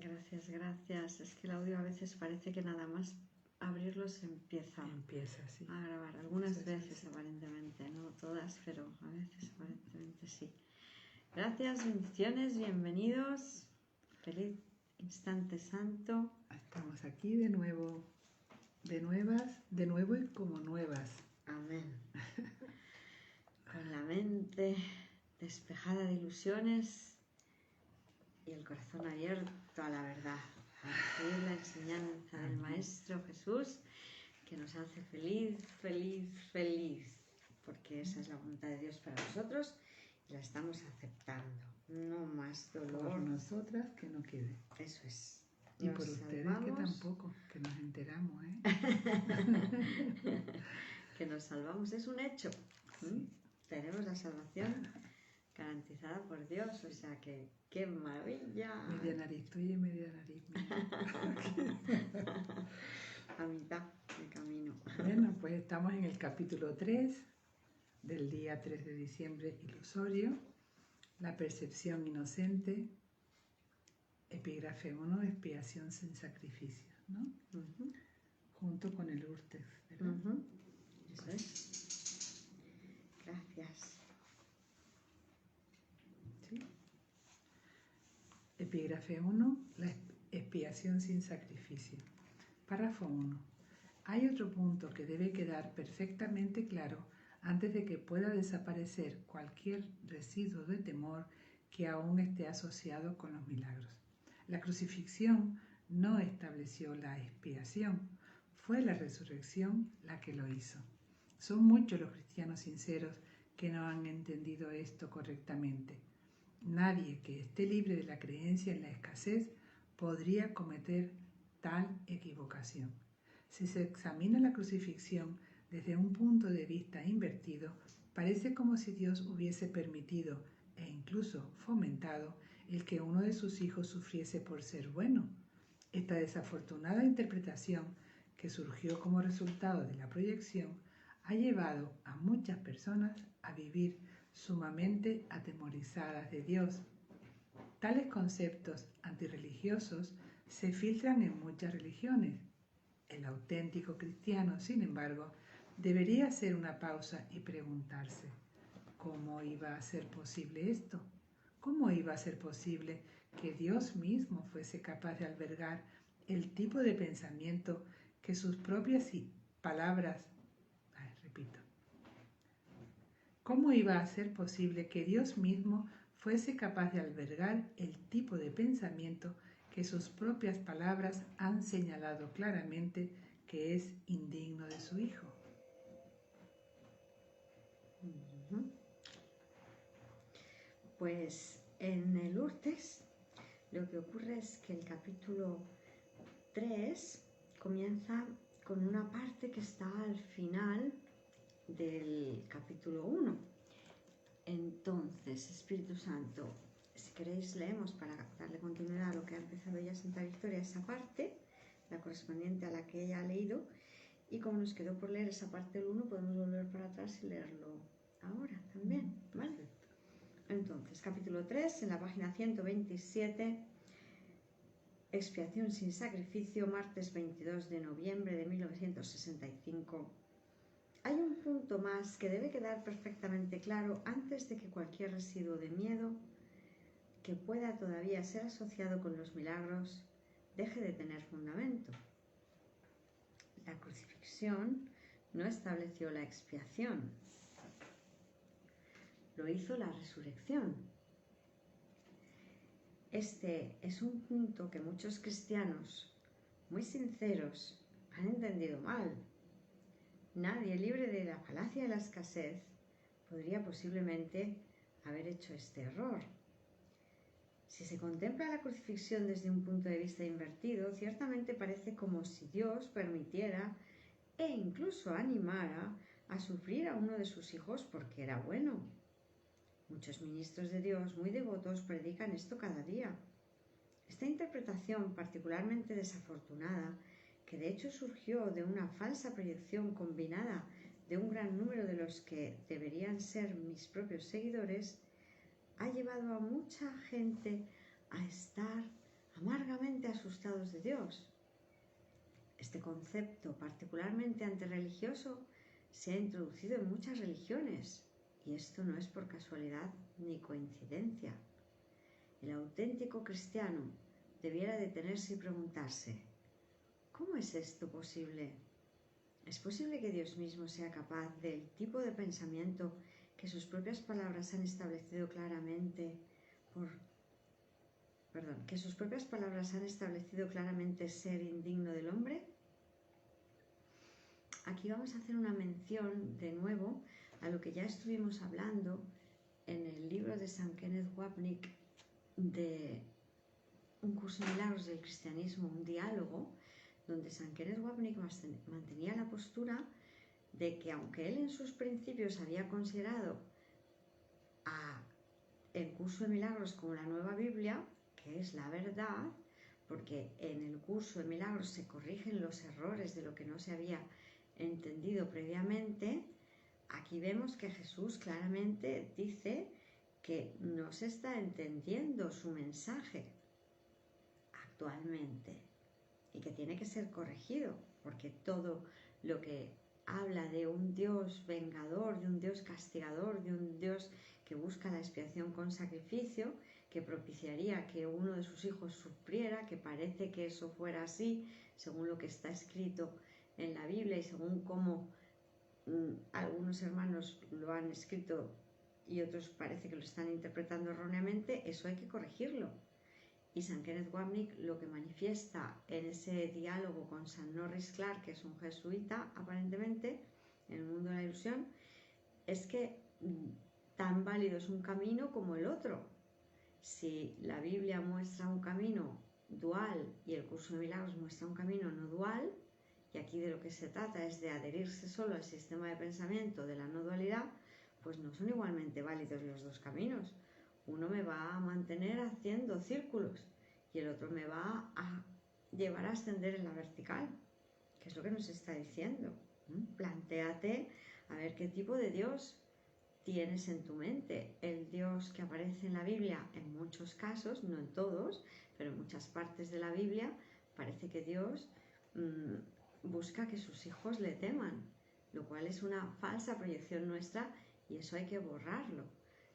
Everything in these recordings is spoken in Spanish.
Gracias, gracias. Es que el audio a veces parece que nada más abrirlo se empieza sí. a grabar. Algunas Eso veces sí. aparentemente, no todas, pero a veces aparentemente sí. Gracias, bendiciones, bienvenidos. Feliz instante santo. Estamos aquí de nuevo, de nuevo y como nuevas. Amén. Con la mente despejada de ilusiones y el corazón abierto a la verdad. A recibir la enseñanza del Maestro Jesús, que nos hace feliz, feliz, feliz, porque esa es la voluntad de Dios para nosotros y la estamos aceptando. No más dolor. Por nosotras que no quede. Eso es. Y Nos por ustedes salvamos. que tampoco, que nos enteramos, ¿eh? Que nos salvamos, es un hecho. Sí. Tenemos la salvación garantizada por Dios, o sea que ¡qué maravilla! Media nariz tuya y media nariz mía. A mitad de camino. Bueno, pues estamos en el capítulo 3 del día 3 de diciembre, ilusorio, la percepción inocente, epígrafe 1, expiación sin sacrificio, ¿no? Junto con el Urtex, ¿verdad? Eso es. Gracias. ¿Sí? Epígrafe 1, la expiación sin sacrificio. Párrafo 1. Hay otro punto que debe quedar perfectamente claro antes de que pueda desaparecer cualquier residuo de temor que aún esté asociado con los milagros. La crucifixión no estableció la expiación, fue la resurrección la que lo hizo. Son muchos los cristianos sinceros que no han entendido esto correctamente. Nadie que esté libre de la creencia en la escasez podría cometer tal equivocación. Si se examina la crucifixión desde un punto de vista invertido, parece como si Dios hubiese permitido e incluso fomentado el que uno de sus hijos sufriese por ser bueno. Esta desafortunada interpretación, que surgió como resultado de la proyección, ha llevado a muchas personas a vivir sumamente atemorizadas de Dios. Tales conceptos antirreligiosos se filtran en muchas religiones. El auténtico cristiano, sin embargo, debería hacer una pausa y preguntarse, ¿cómo iba a ser posible esto? ¿Cómo iba a ser posible que Dios mismo fuese capaz de albergar el tipo de pensamiento que sus propias palabras... repito. ¿Cómo iba a ser posible que Dios mismo fuese capaz de albergar el tipo de pensamiento que sus propias palabras han señalado claramente que es indigno de su Hijo? Pues en el Urtex lo que ocurre es que el capítulo 3 comienza con una parte que está al final del capítulo 1. Entonces, Espíritu Santo, si queréis leemos para darle continuidad a lo que ha empezado ya Santa Victoria, esa parte, la correspondiente a la que ella ha leído, y como nos quedó por leer esa parte del 1, podemos volver para atrás y leerlo ahora también, ¿vale? Entonces, capítulo 3, en la página 127, expiación sin sacrificio, martes 22 de noviembre de 1965. Hay un punto más que debe quedar perfectamente claro antes de que cualquier residuo de miedo que pueda todavía ser asociado con los milagros deje de tener fundamento. La crucifixión no estableció la expiación, lo hizo la resurrección. Este es un punto que muchos cristianos muy sinceros han entendido mal. Nadie libre de la falacia de la escasez podría posiblemente haber hecho este error. Si se contempla la crucifixión desde un punto de vista invertido, ciertamente parece como si Dios permitiera e incluso animara a sufrir a uno de sus hijos porque era bueno. Muchos ministros de Dios muy devotos predican esto cada día. Esta interpretación particularmente desafortunada, que de hecho surgió de una falsa proyección combinada de un gran número de los que deberían ser mis propios seguidores, ha llevado a mucha gente a estar amargamente asustados de Dios. Este concepto, particularmente antirreligioso, se ha introducido en muchas religiones, y esto no es por casualidad ni coincidencia. El auténtico cristiano debiera detenerse y preguntarse: ¿cómo es esto posible? ¿Es posible que Dios mismo sea capaz del tipo de pensamiento que sus propias palabras han establecido claramente ser indigno del hombre? Aquí vamos a hacer una mención de nuevo a lo que ya estuvimos hablando en el libro de San Kenneth Wapnick de Un curso de milagros del cristianismo, un diálogo, donde San Kenneth Wapnick mantenía la postura de que aunque él en sus principios había considerado el curso de milagros como la nueva Biblia, que es la verdad, porque en el curso de milagros se corrigen los errores de lo que no se había entendido previamente, aquí vemos que Jesús claramente dice que no se está entendiendo su mensaje actualmente y que tiene que ser corregido, porque todo lo que habla de un Dios vengador, de un Dios castigador, de un Dios que busca la expiación con sacrificio, que propiciaría que uno de sus hijos sufriera, que parece que eso fuera así, según lo que está escrito en la Biblia y según cómo algunos hermanos lo han escrito y otros parece que lo están interpretando erróneamente, eso hay que corregirlo. Y San Kenneth Wapnick lo que manifiesta en ese diálogo con San Norris Clark, que es un jesuita aparentemente en el mundo de la ilusión, es que tan válido es un camino como el otro. Si la Biblia muestra un camino dual y el curso de milagros muestra un camino no dual, y aquí de lo que se trata es de adherirse solo al sistema de pensamiento de la no dualidad, pues no son igualmente válidos los dos caminos. Uno me va a mantener haciendo círculos y el otro me va a llevar a ascender en la vertical, que es lo que nos está diciendo. Plantéate a ver qué tipo de Dios tienes en tu mente. El Dios que aparece en la Biblia, en muchos casos, no en todos, pero en muchas partes de la Biblia, parece que Dios busca que sus hijos le teman, lo cual es una falsa proyección nuestra y eso hay que borrarlo.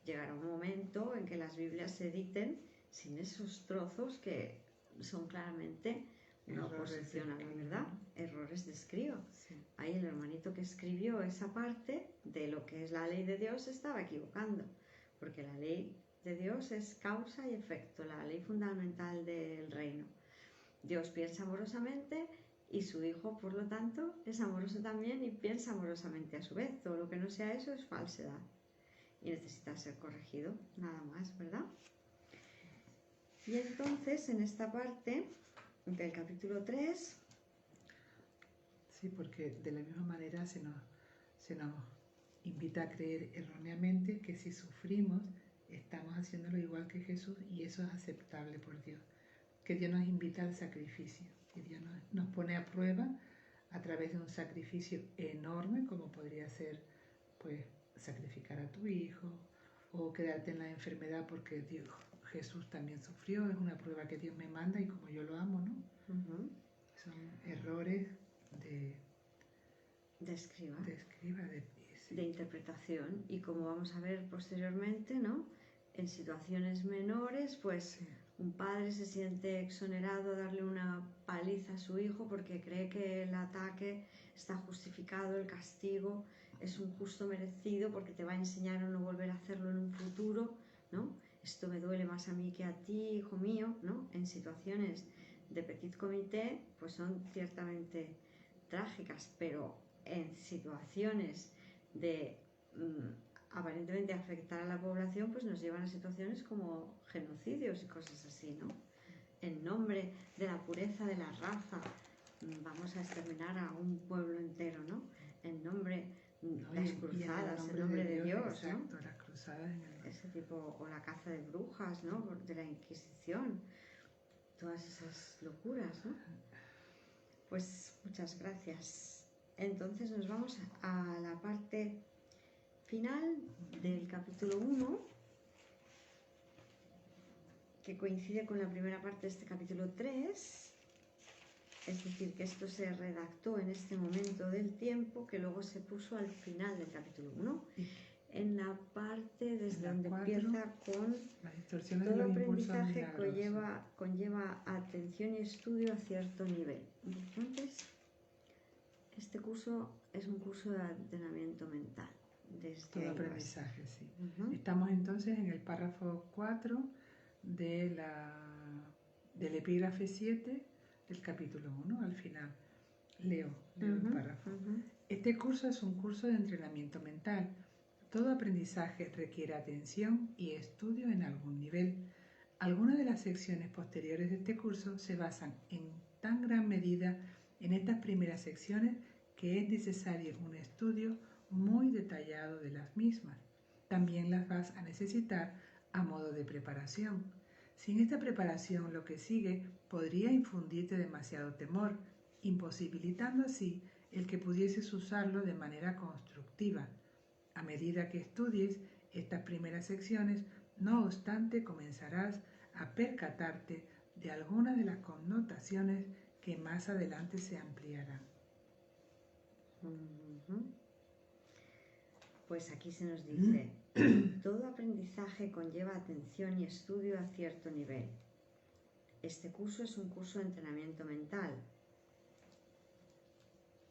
Llegará un momento en que las Biblias se editen sin esos trozos que son claramente una oposición a la verdad, errores de escriba. Sí. Ahí el hermanito que escribió esa parte de lo que es la ley de Dios se estaba equivocando, porque la ley de Dios es causa y efecto, la ley fundamental del reino. Dios piensa amorosamente y su Hijo, por lo tanto, es amoroso también y piensa amorosamente a su vez. Todo lo que no sea eso es falsedad y necesita ser corregido, nada más, ¿verdad? Y entonces, en esta parte del capítulo 3... Sí, porque de la misma manera se nos invita a creer erróneamente que si sufrimos, estamos haciéndolo igual que Jesús y eso es aceptable por Dios. Que Dios nos invita al sacrificio, que Dios nos pone a prueba a través de un sacrificio enorme, como podría ser, pues, sacrificar a tu hijo o quedarte en la enfermedad porque Jesús también sufrió, es una prueba que Dios me manda y como yo lo amo, ¿no? Son errores de escriba, sí. De interpretación, y como vamos a ver posteriormente, ¿no? En situaciones menores, pues sí, un padre se siente exonerado a darle una paliza a su hijo porque cree que el ataque está justificado, el castigo es un justo merecido porque te va a enseñar a no volver a hacerlo en un futuro, ¿no? Esto me duele más a mí que a ti, hijo mío, ¿no? En situaciones de petit comité, pues son ciertamente trágicas, pero en situaciones de aparentemente afectar a la población, pues nos llevan a situaciones como genocidios y cosas así, ¿no? En nombre de la pureza de la raza vamos a exterminar a un pueblo entero, ¿no? En nombre las cruzadas, en nombre de Dios, exacto, ¿no? Las cruzadas ese tipo, o la caza de brujas, ¿no? De la Inquisición, todas esas locuras, ¿no? Pues muchas gracias. Entonces nos vamos a la parte final del capítulo 1, que coincide con la primera parte de este capítulo 3, es decir, que esto se redactó en este momento del tiempo que luego se puso al final del capítulo 1, en la parte desde donde 4, empieza con las distorsiones todo de los impulsos aprendizaje milagrosos. conlleva atención y estudio a cierto nivel. Entonces, este curso es un curso de entrenamiento mental. Desde Todo aprendizaje, sí. Uh-huh. Estamos entonces en el párrafo 4 del epígrafe 7 del capítulo 1, al final. Leo el párrafo. Este curso es un curso de entrenamiento mental. Todo aprendizaje requiere atención y estudio en algún nivel. Algunas de las secciones posteriores de este curso se basan en tan gran medida en estas primeras secciones que es necesario un estudio muy detallado de las mismas. También las vas a necesitar a modo de preparación. Sin esta preparación, lo que sigue podría infundirte demasiado temor, imposibilitando así el que pudieses usarlo de manera constructiva. A medida que estudies estas primeras secciones, no obstante, comenzarás a percatarte de algunas de las connotaciones que más adelante se ampliarán. Pues aquí se nos dice, todo aprendizaje conlleva atención y estudio a cierto nivel. Este curso es un curso de entrenamiento mental.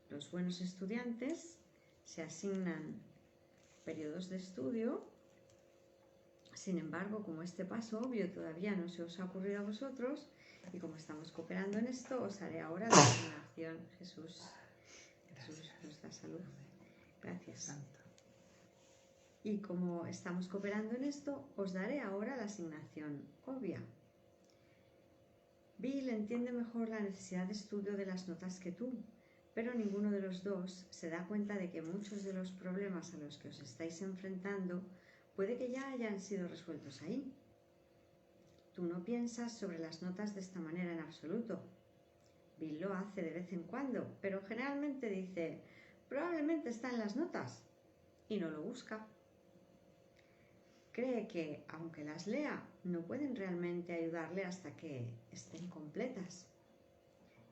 Los buenos estudiantes se asignan periodos de estudio. Sin embargo, como este paso obvio todavía no se os ha ocurrido a vosotros, y como estamos cooperando en esto, os haré ahora la asignación. Jesús nos da salud. Gracias. Santo. Y como estamos cooperando en esto, os daré ahora la asignación obvia. Bill entiende mejor la necesidad de estudio de las notas que tú, pero ninguno de los dos se da cuenta de que muchos de los problemas a los que os estáis enfrentando puede que ya hayan sido resueltos ahí. Tú no piensas sobre las notas de esta manera en absoluto. Bill lo hace de vez en cuando, pero generalmente dice, probablemente está en las notas, y no lo busca. Cree que, aunque las lea, no pueden realmente ayudarle hasta que estén completas.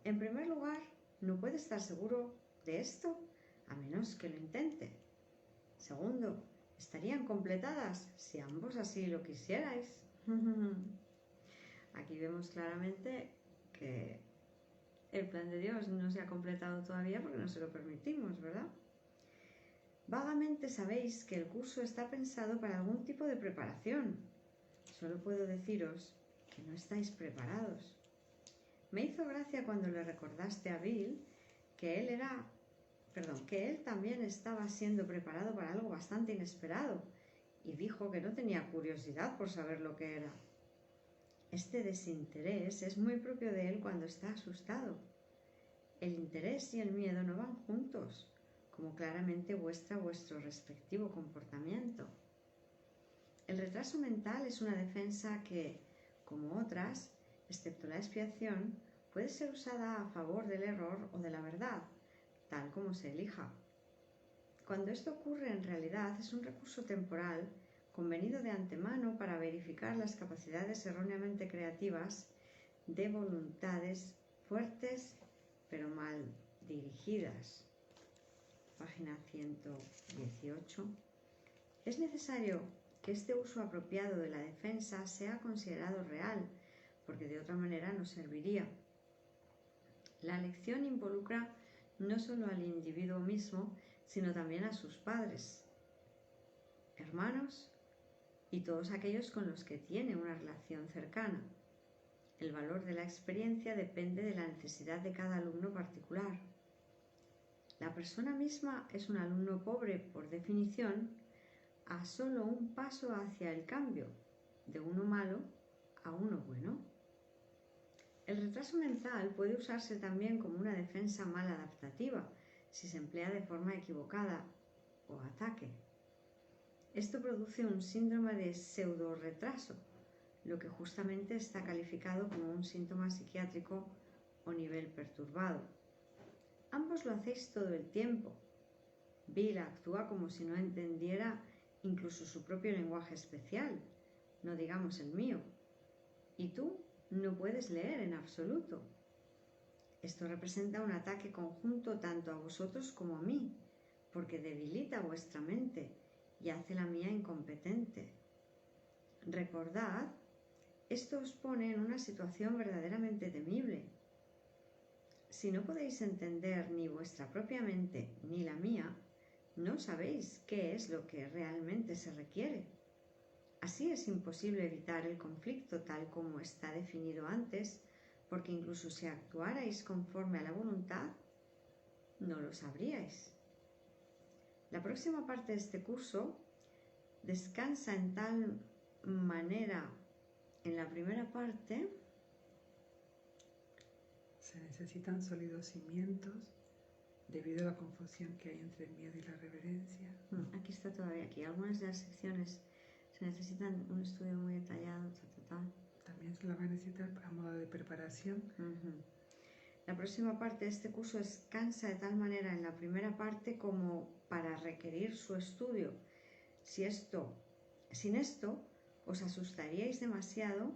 En primer lugar, no puede estar seguro de esto, a menos que lo intente. Segundo, estarían completadas si ambos así lo quisierais. Aquí vemos claramente que el plan de Dios no se ha completado todavía porque no se lo permitimos, ¿verdad? Vagamente sabéis que el curso está pensado para algún tipo de preparación. Solo puedo deciros que no estáis preparados. Me hizo gracia cuando le recordaste a Bill que él también estaba siendo preparado para algo bastante inesperado y dijo que no tenía curiosidad por saber lo que era. Este desinterés es muy propio de él cuando está asustado. El interés y el miedo no van juntos, como claramente muestra vuestro respectivo comportamiento. El retraso mental es una defensa que, como otras, excepto la expiación, puede ser usada a favor del error o de la verdad, tal como se elija. Cuando esto ocurre, en realidad es un recurso temporal convenido de antemano para verificar las capacidades erróneamente creativas de voluntades fuertes pero mal dirigidas. Página 118. Es necesario que este uso apropiado de la defensa sea considerado real, porque de otra manera no serviría. La lección involucra no solo al individuo mismo, sino también a sus padres, hermanos y todos aquellos con los que tiene una relación cercana. El valor de la experiencia depende de la necesidad de cada alumno particular. La persona misma es un alumno pobre por definición, a solo un paso hacia el cambio de uno malo a uno bueno. El retraso mental puede usarse también como una defensa mal adaptativa si se emplea de forma equivocada o ataque. Esto produce un síndrome de pseudo-retraso, lo que justamente está calificado como un síntoma psiquiátrico o nivel perturbado. Ambos lo hacéis todo el tiempo. Bill actúa como si no entendiera incluso su propio lenguaje especial, no digamos el mío. y tú no puedes leer en absoluto. Esto representa un ataque conjunto tanto a vosotros como a mí, porque debilita vuestra mente y hace la mía incompetente. Recordad, esto os pone en una situación verdaderamente temible. Si no podéis entender ni vuestra propia mente ni la mía, no sabéis qué es lo que realmente se requiere. Así es imposible evitar el conflicto tal como está definido antes, porque incluso si actuarais conforme a la voluntad, no lo sabríais. La próxima parte de este curso descansa en tal manera en la primera parte. Se necesitan sólidos cimientos debido a la confusión que hay entre el miedo y la reverencia. Aquí está todavía, aquí algunas de las secciones se necesitan un estudio muy detallado. También se la va a necesitar a modo de preparación. La próxima parte de este curso descansa de tal manera en la primera parte como para requerir su estudio. Sin esto, os asustaríais demasiado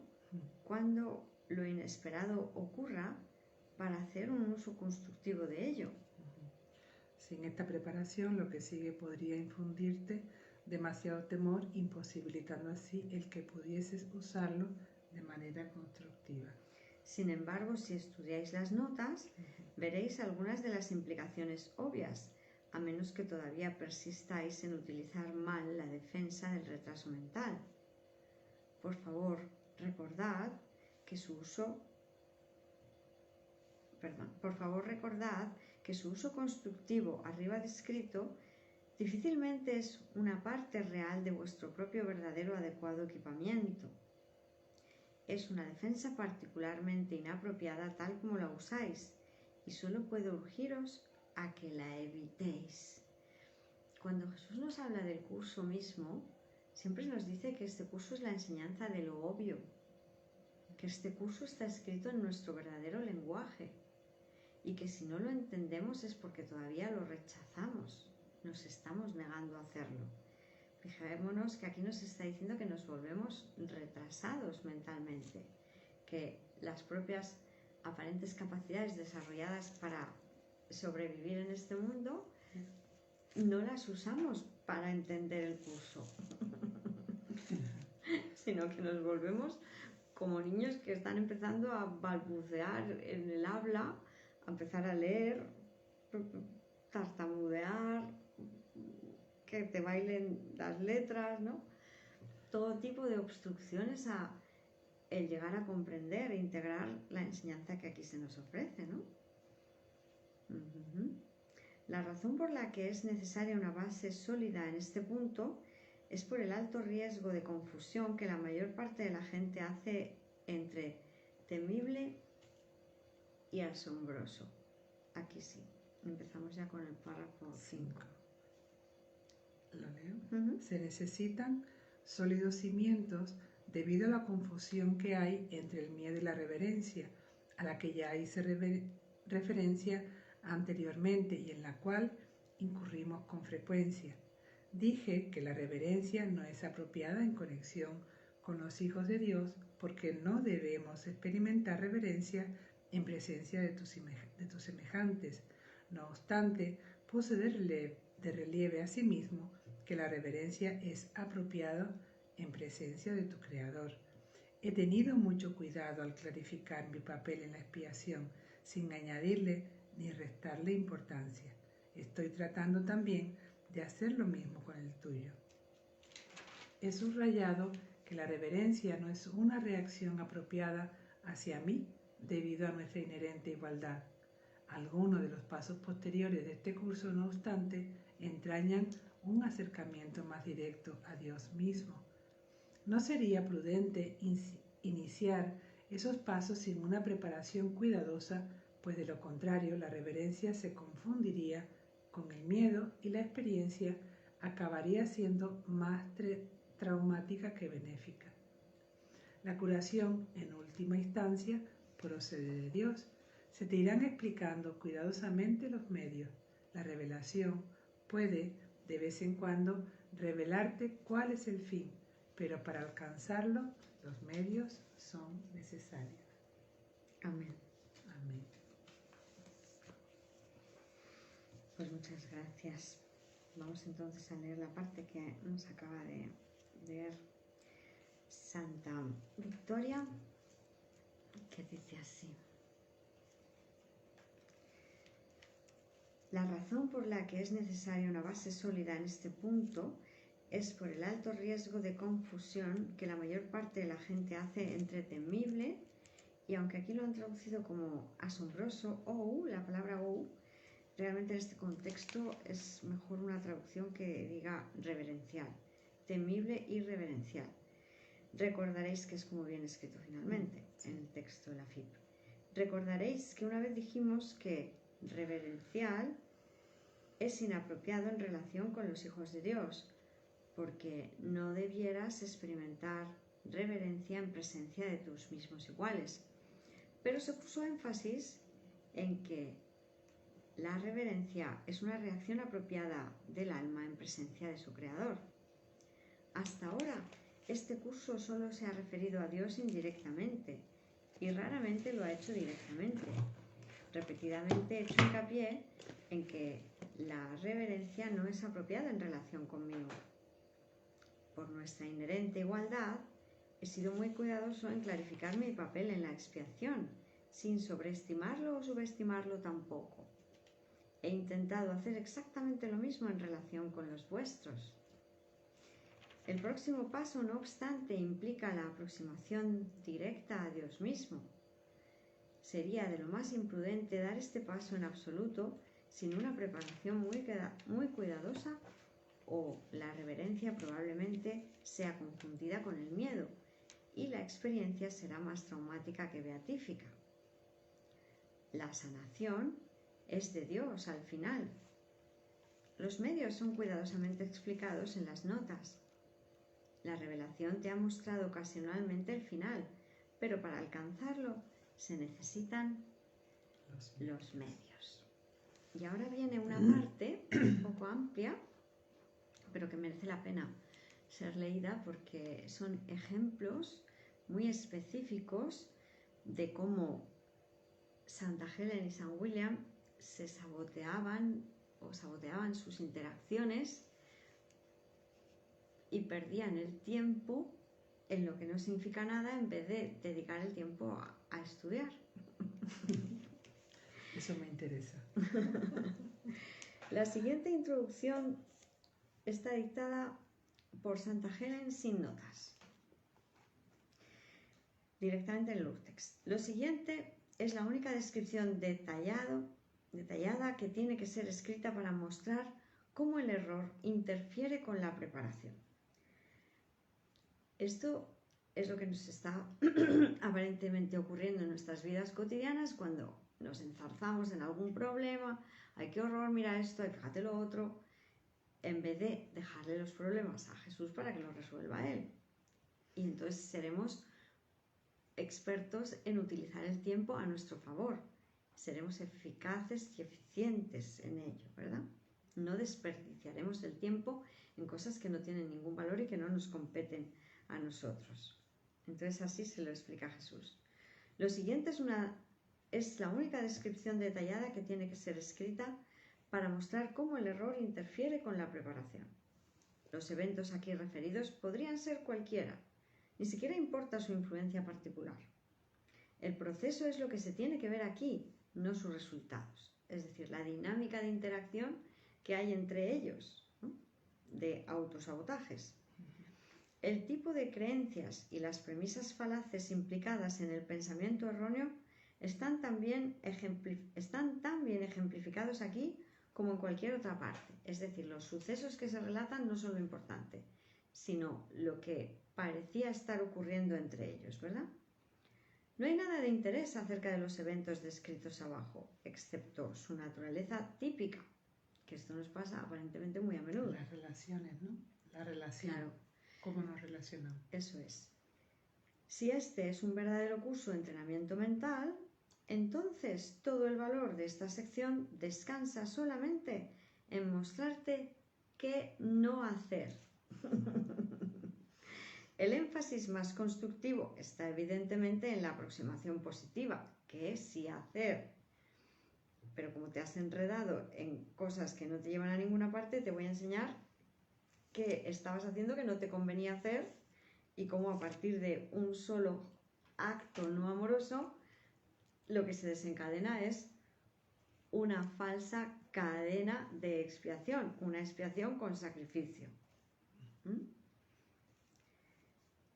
cuando lo inesperado ocurra para hacer un uso constructivo de ello. Sin esta preparación, lo que sigue podría infundirte demasiado temor, imposibilitando así el que pudieses usarlo de manera constructiva. Sin embargo, si estudiáis las notas, veréis algunas de las implicaciones obvias, a menos que todavía persistáis en utilizar mal la defensa del retraso mental. Por favor, recordad que su uso constructivo arriba descrito difícilmente es una parte real de vuestro propio verdadero adecuado equipamiento. Es una defensa particularmente inapropiada tal como la usáis y solo puedo urgiros a que la evitéis. Cuando Jesús nos habla del curso mismo, siempre nos dice que este curso es la enseñanza de lo obvio, que este curso está escrito en nuestro verdadero lenguaje y que si no lo entendemos es porque todavía lo rechazamos, nos estamos negando a hacerlo. Fijémonos que aquí nos está diciendo que nos volvemos retrasados mentalmente, que las propias aparentes capacidades desarrolladas para sobrevivir en este mundo no las usamos para entender el curso, sino que nos volvemos como niños que están empezando a balbucear en el habla, a empezar a leer, tartamudear, que te bailen las letras, ¿no? Todo tipo de obstrucciones a el llegar a comprender e integrar la enseñanza que aquí se nos ofrece, ¿no? La razón por la que es necesaria una base sólida en este punto es por el alto riesgo de confusión que la mayor parte de la gente hace entre temible y asombroso. Aquí sí, empezamos ya con el párrafo 5. ¿Lo leo? Se necesitan sólidos cimientos debido a la confusión que hay entre el miedo y la reverencia, a la que ya hice referencia anteriormente y en la cual incurrimos con frecuencia. Dije que la reverencia no es apropiada en conexión con los hijos de Dios porque no debemos experimentar reverencia en presencia de tus semejantes. No obstante, puse de relieve asimismo que la reverencia es apropiada en presencia de tu Creador. He tenido mucho cuidado al clarificar mi papel en la expiación, sin añadirle ni restarle importancia. Estoy tratando también de hacer lo mismo con el tuyo. He subrayado que la reverencia no es una reacción apropiada hacia mí debido a nuestra inherente igualdad. Algunos de los pasos posteriores de este curso, no obstante, entrañan un acercamiento más directo a Dios mismo. No sería prudente iniciar esos pasos sin una preparación cuidadosa, pues de lo contrario la reverencia se confundiría con el miedo y la experiencia acabaría siendo más traumática que benéfica. La curación, en última instancia, procede de Dios. Se te irán explicando cuidadosamente los medios. La revelación puede, de vez en cuando, revelarte cuál es el fin, pero para alcanzarlo Los medios son necesarios. Amén. Amén. Pues muchas gracias. Vamos entonces a leer la parte que nos acaba de leer Santa Victoria, que dice así. La razón por la que es necesaria una base sólida en este punto es por el alto riesgo de confusión que la mayor parte de la gente hace entre temible y, aunque aquí lo han traducido como asombroso, la palabra realmente en este contexto es mejor una traducción que diga reverencial, temible y reverencial. Recordaréis que es como viene escrito finalmente en el texto de la FIP. Recordaréis que una vez dijimos que reverencial es inapropiado en relación con los hijos de Dios, porque no debieras experimentar reverencia en presencia de tus mismos iguales. Pero se puso énfasis en que la reverencia es una reacción apropiada del alma en presencia de su Creador. Hasta ahora, este curso solo se ha referido a Dios indirectamente y raramente lo ha hecho directamente. Repetidamente he hecho hincapié en que la reverencia no es apropiada en relación conmigo. Por nuestra inherente igualdad, he sido muy cuidadoso en clarificar mi papel en la expiación, sin sobreestimarlo o subestimarlo tampoco. He intentado hacer exactamente lo mismo en relación con los vuestros. El próximo paso, no obstante, implica la aproximación directa a Dios mismo. Sería de lo más imprudente dar este paso en absoluto sin una preparación muy cuidadosa, o la reverencia probablemente sea confundida con el miedo y la experiencia será más traumática que beatífica. La sanación es de Dios al final. Los medios son cuidadosamente explicados en las notas. La revelación te ha mostrado ocasionalmente el final, pero para alcanzarlo se necesitan los medios. Y ahora viene una parte un poco amplia, pero que merece la pena ser leída porque son ejemplos muy específicos de cómo Santa Helen y San William se saboteaban sus interacciones y perdían el tiempo en lo que no significa nada en vez de dedicar el tiempo a estudiar. Eso me interesa. La siguiente introducción está dictada por Santa Helen sin notas, directamente en el Urtext. Lo siguiente es la única descripción detallada que tiene que ser escrita para mostrar cómo el error interfiere con la preparación. Esto es lo que nos está aparentemente ocurriendo en nuestras vidas cotidianas cuando nos enzarzamos en algún problema. ¡Ay, qué horror! Mira esto, y fíjate lo otro. En vez de dejarle los problemas a Jesús para que los resuelva Él. Y entonces seremos expertos en utilizar el tiempo a nuestro favor. Seremos eficaces y eficientes en ello, ¿verdad? No desperdiciaremos el tiempo en cosas que no tienen ningún valor y que no nos competen a nosotros. Entonces así se lo explica Jesús. Lo siguiente es la única descripción detallada que tiene que ser escrita para mostrar cómo el error interfiere con la preparación. Los eventos aquí referidos podrían ser cualquiera, ni siquiera importa su influencia particular. El proceso es lo que se tiene que ver aquí, no sus resultados, es decir, la dinámica de interacción que hay entre ellos, ¿no? De autosabotajes. El tipo de creencias y las premisas falaces implicadas en el pensamiento erróneo están tan bien ejemplificados aquí como en cualquier otra parte. Es decir, los sucesos que se relatan no son lo importante, sino lo que parecía estar ocurriendo entre ellos, ¿verdad? No hay nada de interés acerca de los eventos descritos abajo, excepto su naturaleza típica, que esto nos pasa aparentemente muy a menudo. Las relaciones, ¿no? La relación. Claro. ¿Cómo nos relacionamos? Eso es. Si este es un verdadero curso de entrenamiento mental, entonces todo el valor de esta sección descansa solamente en mostrarte qué no hacer. El énfasis más constructivo está evidentemente en la aproximación positiva, que es sí hacer. Pero como te has enredado en cosas que no te llevan a ninguna parte, te voy a enseñar qué estabas haciendo que no te convenía hacer y cómo a partir de un solo acto no amoroso, lo que se desencadena es una falsa cadena de expiación, una expiación con sacrificio.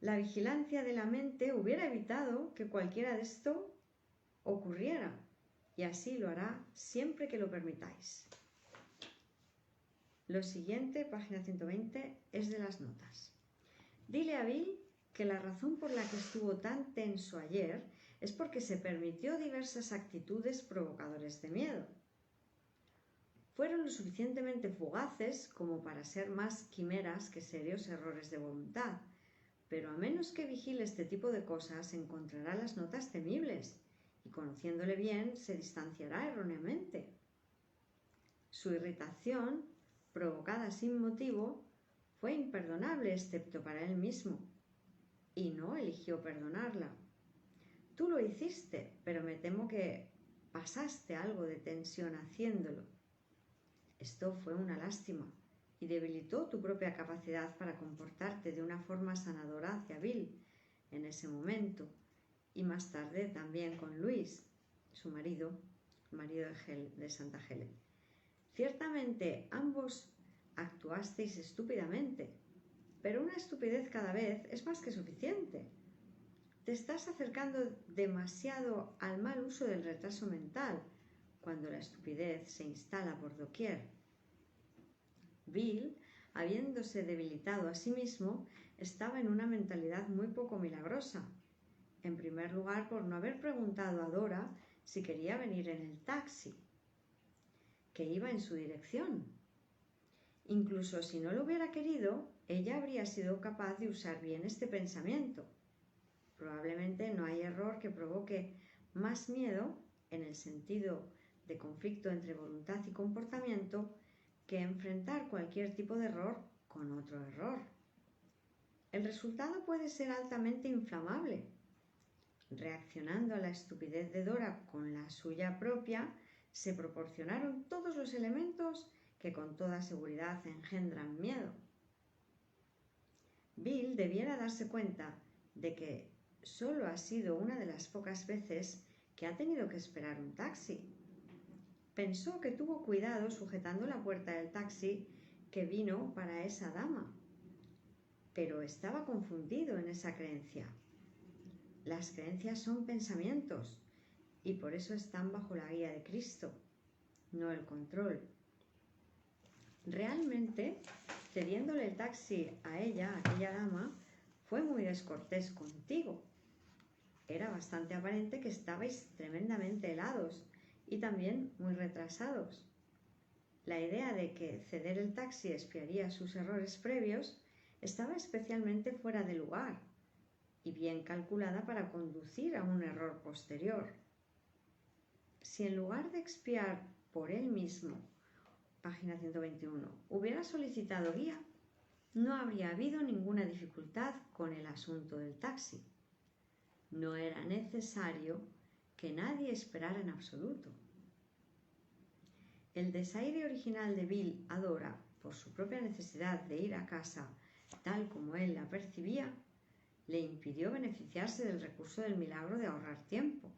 La vigilancia de la mente hubiera evitado que cualquiera de esto ocurriera, y así lo hará siempre que lo permitáis. Lo siguiente, página 120, es de las notas. Dile a Bill que la razón por la que estuvo tan tenso ayer es porque se permitió diversas actitudes provocadoras de miedo. Fueron lo suficientemente fugaces como para ser más quimeras que serios errores de voluntad, pero a menos que vigile este tipo de cosas encontrará las notas temibles y, conociéndole bien, se distanciará erróneamente. Su irritación, provocada sin motivo, fue imperdonable excepto para él mismo, y no eligió perdonarla. Tú lo hiciste, pero me temo que pasaste algo de tensión haciéndolo. Esto fue una lástima y debilitó tu propia capacidad para comportarte de una forma sanadora hacia Bill en ese momento, y más tarde también con Luis, su marido, el marido de Santa Helen. Ciertamente ambos actuasteis estúpidamente, pero una estupidez cada vez es más que suficiente. Te estás acercando demasiado al mal uso del retraso mental cuando la estupidez se instala por doquier. Bill, habiéndose debilitado a sí mismo, estaba en una mentalidad muy poco milagrosa. En primer lugar, por no haber preguntado a Dora si quería venir en el taxi, que iba en su dirección. Incluso si no lo hubiera querido, ella habría sido capaz de usar bien este pensamiento. Probablemente no hay error que provoque más miedo, en el sentido de conflicto entre voluntad y comportamiento, que enfrentar cualquier tipo de error con otro error. El resultado puede ser altamente inflamable. Reaccionando a la estupidez de Dora con la suya propia, se proporcionaron todos los elementos que con toda seguridad engendran miedo. Bill debiera darse cuenta de que solo ha sido una de las pocas veces que ha tenido que esperar un taxi. Pensó que tuvo cuidado sujetando la puerta del taxi que vino para esa dama, pero estaba confundido en esa creencia. Las creencias son pensamientos y por eso están bajo la guía de Cristo, no el control. Realmente, cediéndole el taxi a ella, a aquella dama, fue muy descortés contigo. Era bastante aparente que estabais tremendamente helados y también muy retrasados. La idea de que ceder el taxi expiaría sus errores previos estaba especialmente fuera de lugar y bien calculada para conducir a un error posterior. Si en lugar de expiar por él mismo, página 121, hubiera solicitado guía, no habría habido ninguna dificultad con el asunto del taxi. No era necesario que nadie esperara en absoluto. El desaire original de Bill a Dora, por su propia necesidad de ir a casa tal como él la percibía, le impidió beneficiarse del recurso del milagro de ahorrar tiempo.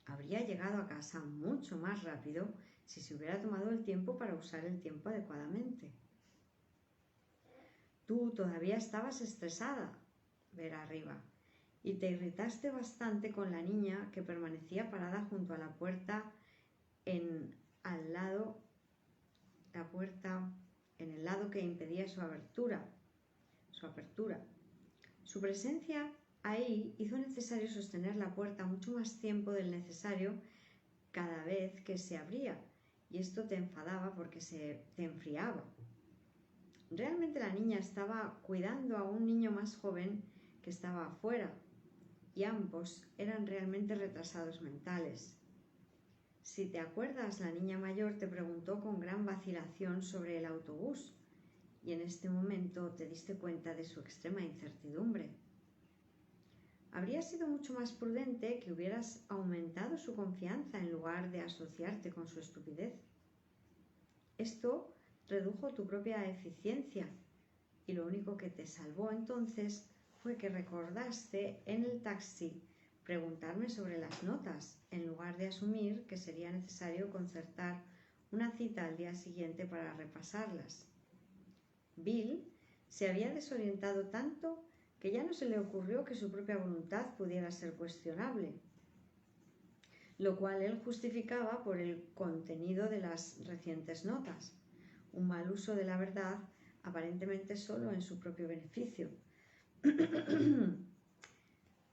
Habría llegado a casa mucho más rápido si se hubiera tomado el tiempo para usar el tiempo adecuadamente. Tú todavía estabas estresada, ver arriba, y te irritaste bastante con la niña que permanecía parada junto a la puerta en el lado que impedía su apertura. Su presencia ahí hizo necesario sostener la puerta mucho más tiempo del necesario cada vez que se abría, y esto te enfadaba porque te enfriaba. Realmente la niña estaba cuidando a un niño más joven que estaba afuera, y ambos eran realmente retrasados mentales. Si te acuerdas, la niña mayor te preguntó con gran vacilación sobre el autobús, y en este momento te diste cuenta de su extrema incertidumbre. Habría sido mucho más prudente que hubieras aumentado su confianza en lugar de asociarte con su estupidez. Esto redujo tu propia eficiencia y lo único que te salvó entonces fue que recordaste en el taxi preguntarme sobre las notas, en lugar de asumir que sería necesario concertar una cita al día siguiente para repasarlas. Bill se había desorientado tanto que ya no se le ocurrió que su propia voluntad pudiera ser cuestionable, lo cual él justificaba por el contenido de las recientes notas, un mal uso de la verdad aparentemente solo en su propio beneficio.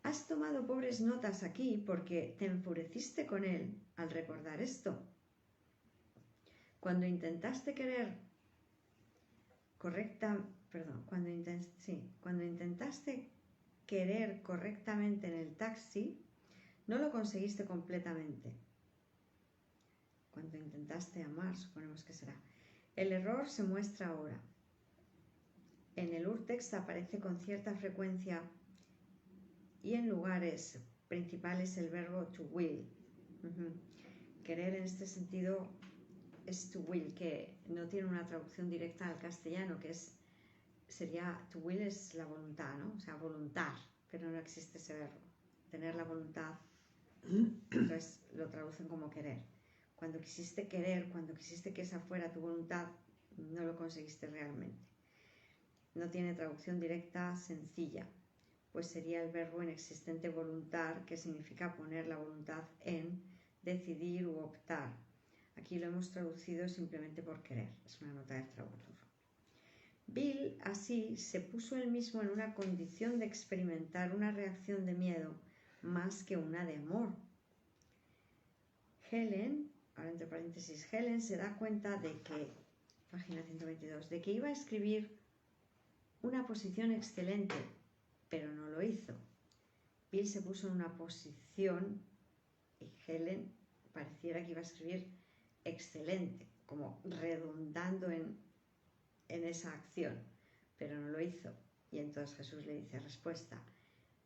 Has tomado pobres notas aquí porque te enfureciste con él al recordar esto. Cuando intentaste querer correctamente en el taxi, no lo conseguiste completamente. Cuando intentaste amar, suponemos que será. El error se muestra ahora. En el urtext aparece con cierta frecuencia y en lugares principales el verbo to will. Querer en este sentido es to will, que no tiene una traducción directa al castellano, que sería to will es la voluntad, ¿no? O sea, voluntar, pero no existe ese verbo. Tener la voluntad, entonces lo traducen como querer. Cuando quisiste querer, cuando quisiste que esa fuera tu voluntad, no lo conseguiste realmente. No tiene traducción directa sencilla, pues sería el verbo inexistente voluntar, que significa poner la voluntad en, decidir u optar. Aquí lo hemos traducido simplemente por querer, es una nota de traductor. Bill así se puso él mismo en una condición de experimentar una reacción de miedo más que una de amor. Helen, ahora entre paréntesis, Helen se da cuenta de que, página 122, de que iba a escribir una posición excelente, pero no lo hizo. Bill se puso en una posición y Helen pareciera que iba a escribir excelente, como redundando en esa acción, pero no lo hizo. Y entonces Jesús le dice, respuesta,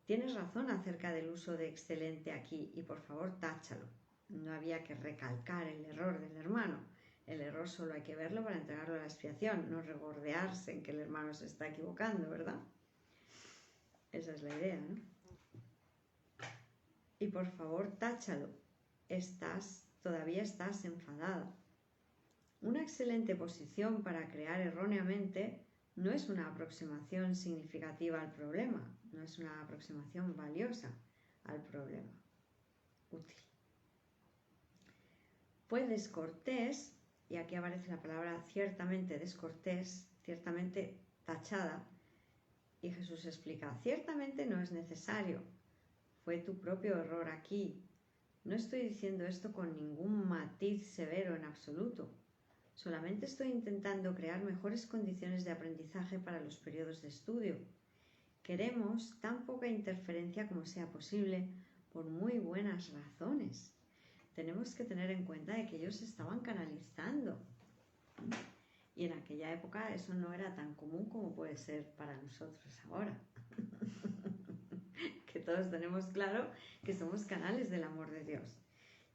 tienes razón acerca del uso de excelente aquí y por favor táchalo. No había que recalcar el error del hermano. El error solo hay que verlo para entregarlo a la expiación, no regordearse en que el hermano se está equivocando, ¿verdad? Esa es la idea, ¿no? Y por favor táchalo. Todavía estás enfadada. Una excelente posición para crear erróneamente no es una aproximación significativa al problema, no es una aproximación valiosa al problema, útil. Fue descortés, y aquí aparece la palabra ciertamente descortés, ciertamente tachada, y Jesús explica, ciertamente no es necesario, fue tu propio error aquí. No estoy diciendo esto con ningún matiz severo en absoluto. Solamente estoy intentando crear mejores condiciones de aprendizaje para los periodos de estudio. Queremos tan poca interferencia como sea posible por muy buenas razones. Tenemos que tener en cuenta de que ellos estaban canalizando. Y en aquella época eso no era tan común como puede ser para nosotros ahora. Que todos tenemos claro que somos canales del amor de Dios.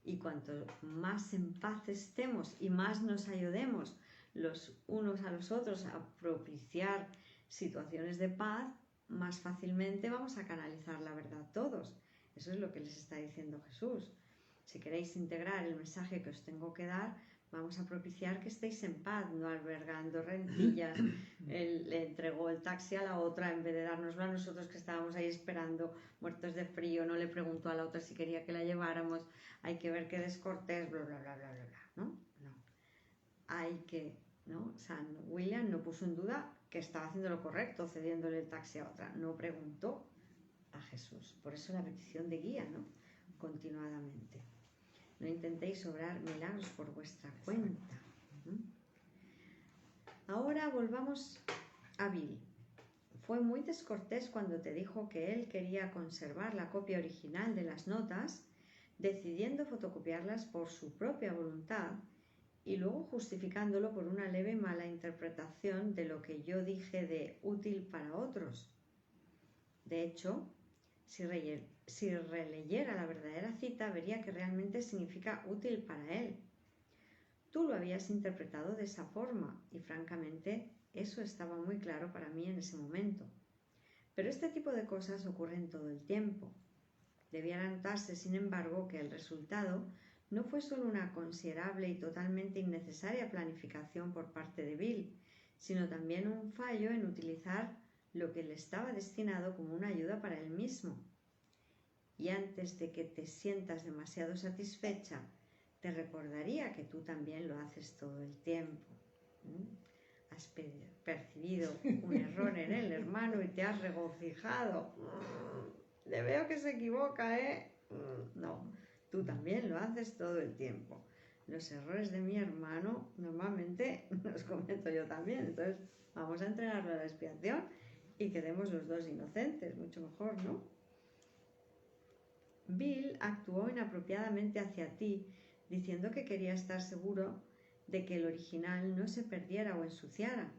Y cuanto más en paz estemos y más nos ayudemos los unos a los otros a propiciar situaciones de paz, más fácilmente vamos a canalizar la verdad todos. Eso es lo que les está diciendo Jesús. Si queréis integrar el mensaje que os tengo que dar, vamos a propiciar que estéis en paz, no albergando rencillas. Él le entregó el taxi a la otra en vez de dárnoslo a nosotros que estábamos ahí esperando, muertos de frío. No le preguntó a la otra si quería que la lleváramos. Hay que ver qué descortés, bla, bla, bla, bla, bla, bla, ¿no? No. Hay que, ¿no? San William no puso en duda que estaba haciendo lo correcto, cediéndole el taxi a otra. No preguntó a Jesús. Por eso la petición de guía, ¿no? Continuadamente. No intentéis obrar milagros por vuestra cuenta. Ahora volvamos a Bill. Fue muy descortés cuando te dijo que él quería conservar la copia original de las notas, decidiendo fotocopiarlas por su propia voluntad y luego justificándolo por una leve mala interpretación de lo que yo dije de útil para otros. De hecho, si releyera la verdadera cita, vería que realmente significa útil para él. Tú lo habías interpretado de esa forma y francamente eso estaba muy claro para mí en ese momento. Pero este tipo de cosas ocurren todo el tiempo. Debiera notarse, sin embargo, que el resultado no fue solo una considerable y totalmente innecesaria planificación por parte de Bill, sino también un fallo en utilizar lo que le estaba destinado como una ayuda para él mismo. Y antes de que te sientas demasiado satisfecha, te recordaría que tú también lo haces todo el tiempo. Has percibido un error en el hermano y te has regocijado. Le veo que se equivoca, ¿eh? No, tú también lo haces todo el tiempo. Los errores de mi hermano normalmente los cometo yo también. Entonces vamos a entrenarlo a la expiación y quedemos los dos inocentes, mucho mejor, ¿no? Bill actuó inapropiadamente hacia ti, diciendo que quería estar seguro de que el original no se perdiera o ensuciara.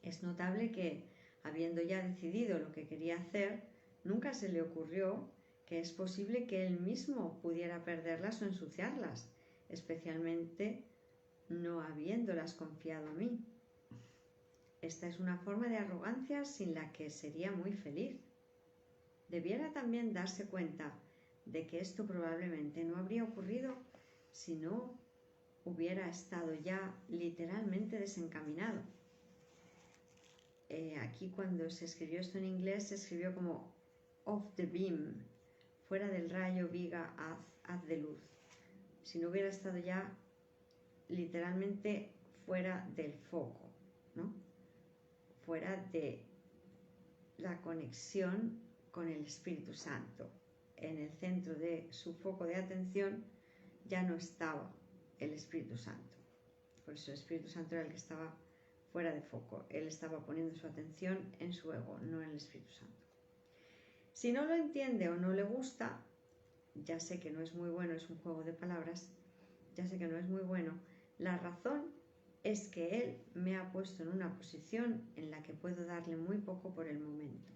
Es notable que, habiendo ya decidido lo que quería hacer, nunca se le ocurrió que es posible que él mismo pudiera perderlas o ensuciarlas, especialmente no habiéndolas confiado a mí. Esta es una forma de arrogancia sin la que sería muy feliz. Debiera también darse cuenta de que esto probablemente no habría ocurrido si no hubiera estado ya literalmente desencaminado. Aquí cuando se escribió esto en inglés se escribió como off the beam, fuera del rayo, viga, haz de luz. Si no hubiera estado ya literalmente fuera del foco, ¿no? Fuera de la conexión con el Espíritu Santo. En el centro de su foco de atención ya no estaba el Espíritu Santo. Por eso el Espíritu Santo era el que estaba fuera de foco. Él estaba poniendo su atención en su ego, no en el Espíritu Santo. Si no lo entiende o no le gusta, ya sé que no es muy bueno, es un juego de palabras, ya sé que no es muy bueno, la razón es que él me ha puesto en una posición en la que puedo darle muy poco por el momento.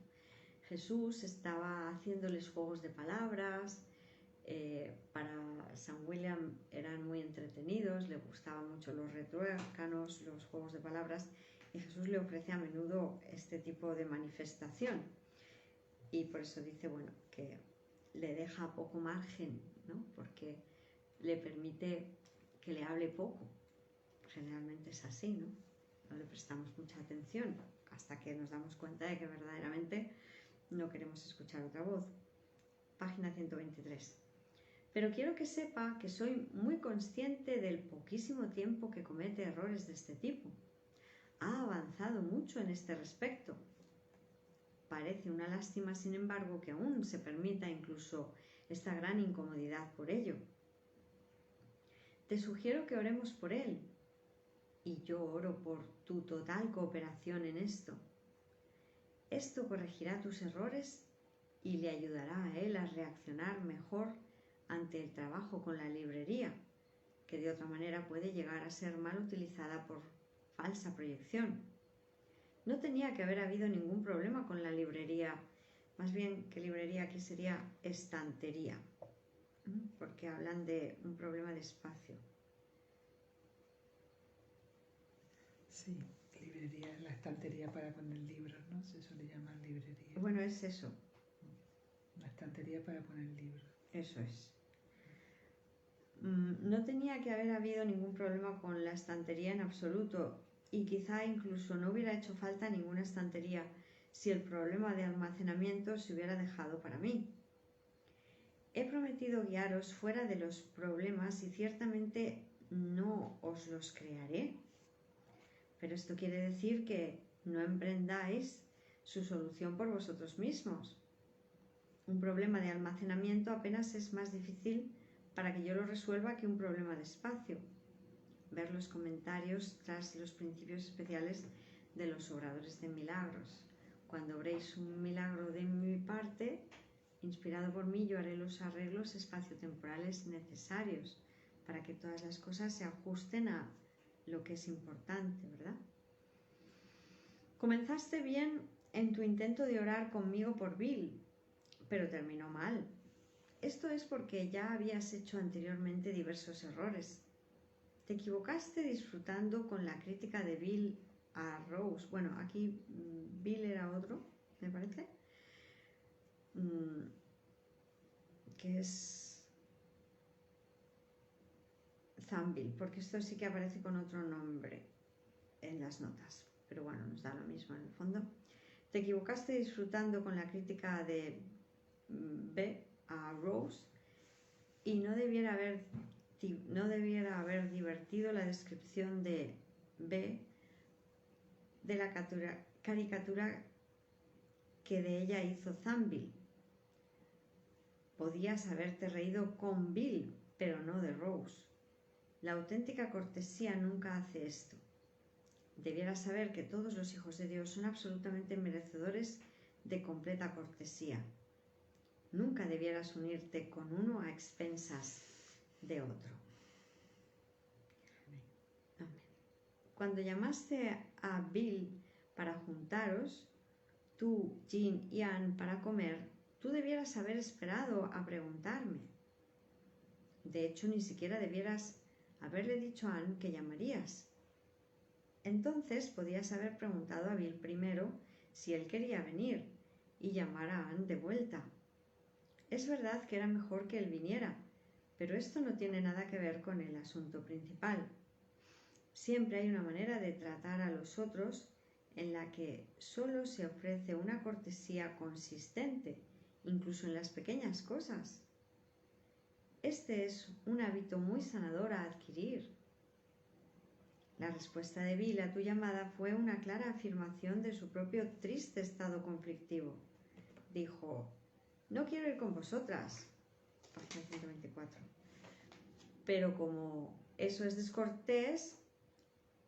Jesús estaba haciéndoles juegos de palabras, para San William eran muy entretenidos, le gustaban mucho los retruécanos, los juegos de palabras, y Jesús le ofrece a menudo este tipo de manifestación. Y por eso dice, bueno, que le deja poco margen, ¿no? Porque le permite que le hable poco. Generalmente es así, ¿no? No le prestamos mucha atención hasta que nos damos cuenta de que verdaderamente no queremos escuchar otra voz. Página 123. Pero quiero que sepa que soy muy consciente del poquísimo tiempo que comete errores de este tipo. Ha avanzado mucho en este respecto. Parece una lástima, sin embargo, que aún se permita incluso esta gran incomodidad por ello. Te sugiero que oremos por él, y yo oro por tu total cooperación en esto. Esto corregirá tus errores y le ayudará a él a reaccionar mejor ante el trabajo con la librería, que de otra manera puede llegar a ser mal utilizada por falsa proyección. No tenía que haber habido ningún problema con la librería, más bien que librería aquí sería estantería, porque hablan de un problema de espacio. Sí, librería es la estantería para poner libros, ¿no? Se suele llamar librería. Bueno, es eso. La estantería para poner libros. Eso es. No tenía que haber habido ningún problema con la estantería en absoluto, y quizá incluso no hubiera hecho falta ninguna estantería si el problema de almacenamiento se hubiera dejado para mí. He prometido guiaros fuera de los problemas y ciertamente no os los crearé. Pero esto quiere decir que no emprendáis su solución por vosotros mismos. Un problema de almacenamiento apenas es más difícil para que yo lo resuelva que un problema de espacio. Ver los comentarios tras los principios especiales de los obradores de milagros. Cuando obréis un milagro de mi parte, inspirado por mí, yo haré los arreglos espaciotemporales necesarios para que todas las cosas se ajusten a lo que es importante, ¿verdad? Comenzaste bien en tu intento de orar conmigo por Bill, pero terminó mal. Esto es porque ya habías hecho anteriormente diversos errores. Te equivocaste disfrutando con la crítica de Bill a Rose. Bueno, aquí Bill era otro, me parece, que es Zambil, porque esto sí que aparece con otro nombre en las notas, pero bueno, nos da lo mismo en el fondo. Te equivocaste disfrutando con la crítica de B a Rose y no debiera haber divertido la descripción de B de la caricatura que de ella hizo Zambil. Podías haberte reído con Bill, pero no de Rose. La auténtica cortesía nunca hace esto. Debieras saber que todos los hijos de Dios son absolutamente merecedores de completa cortesía. Nunca debieras unirte con uno a expensas de otro. Amén. Cuando llamaste a Bill para juntaros, tú, Jean y Anne, para comer, tú debieras haber esperado a preguntarme. De hecho, ni siquiera debieras haberle dicho a Anne que llamarías. Entonces podías haber preguntado a Bill primero si él quería venir y llamar a Anne de vuelta. Es verdad que era mejor que él viniera, pero esto no tiene nada que ver con el asunto principal. Siempre hay una manera de tratar a los otros en la que solo se ofrece una cortesía consistente, incluso en las pequeñas cosas. Este es un hábito muy sanador a adquirir. La respuesta de Bill a tu llamada fue una clara afirmación de su propio triste estado conflictivo. Dijo: no quiero ir con vosotras, página 124, pero como eso es descortés,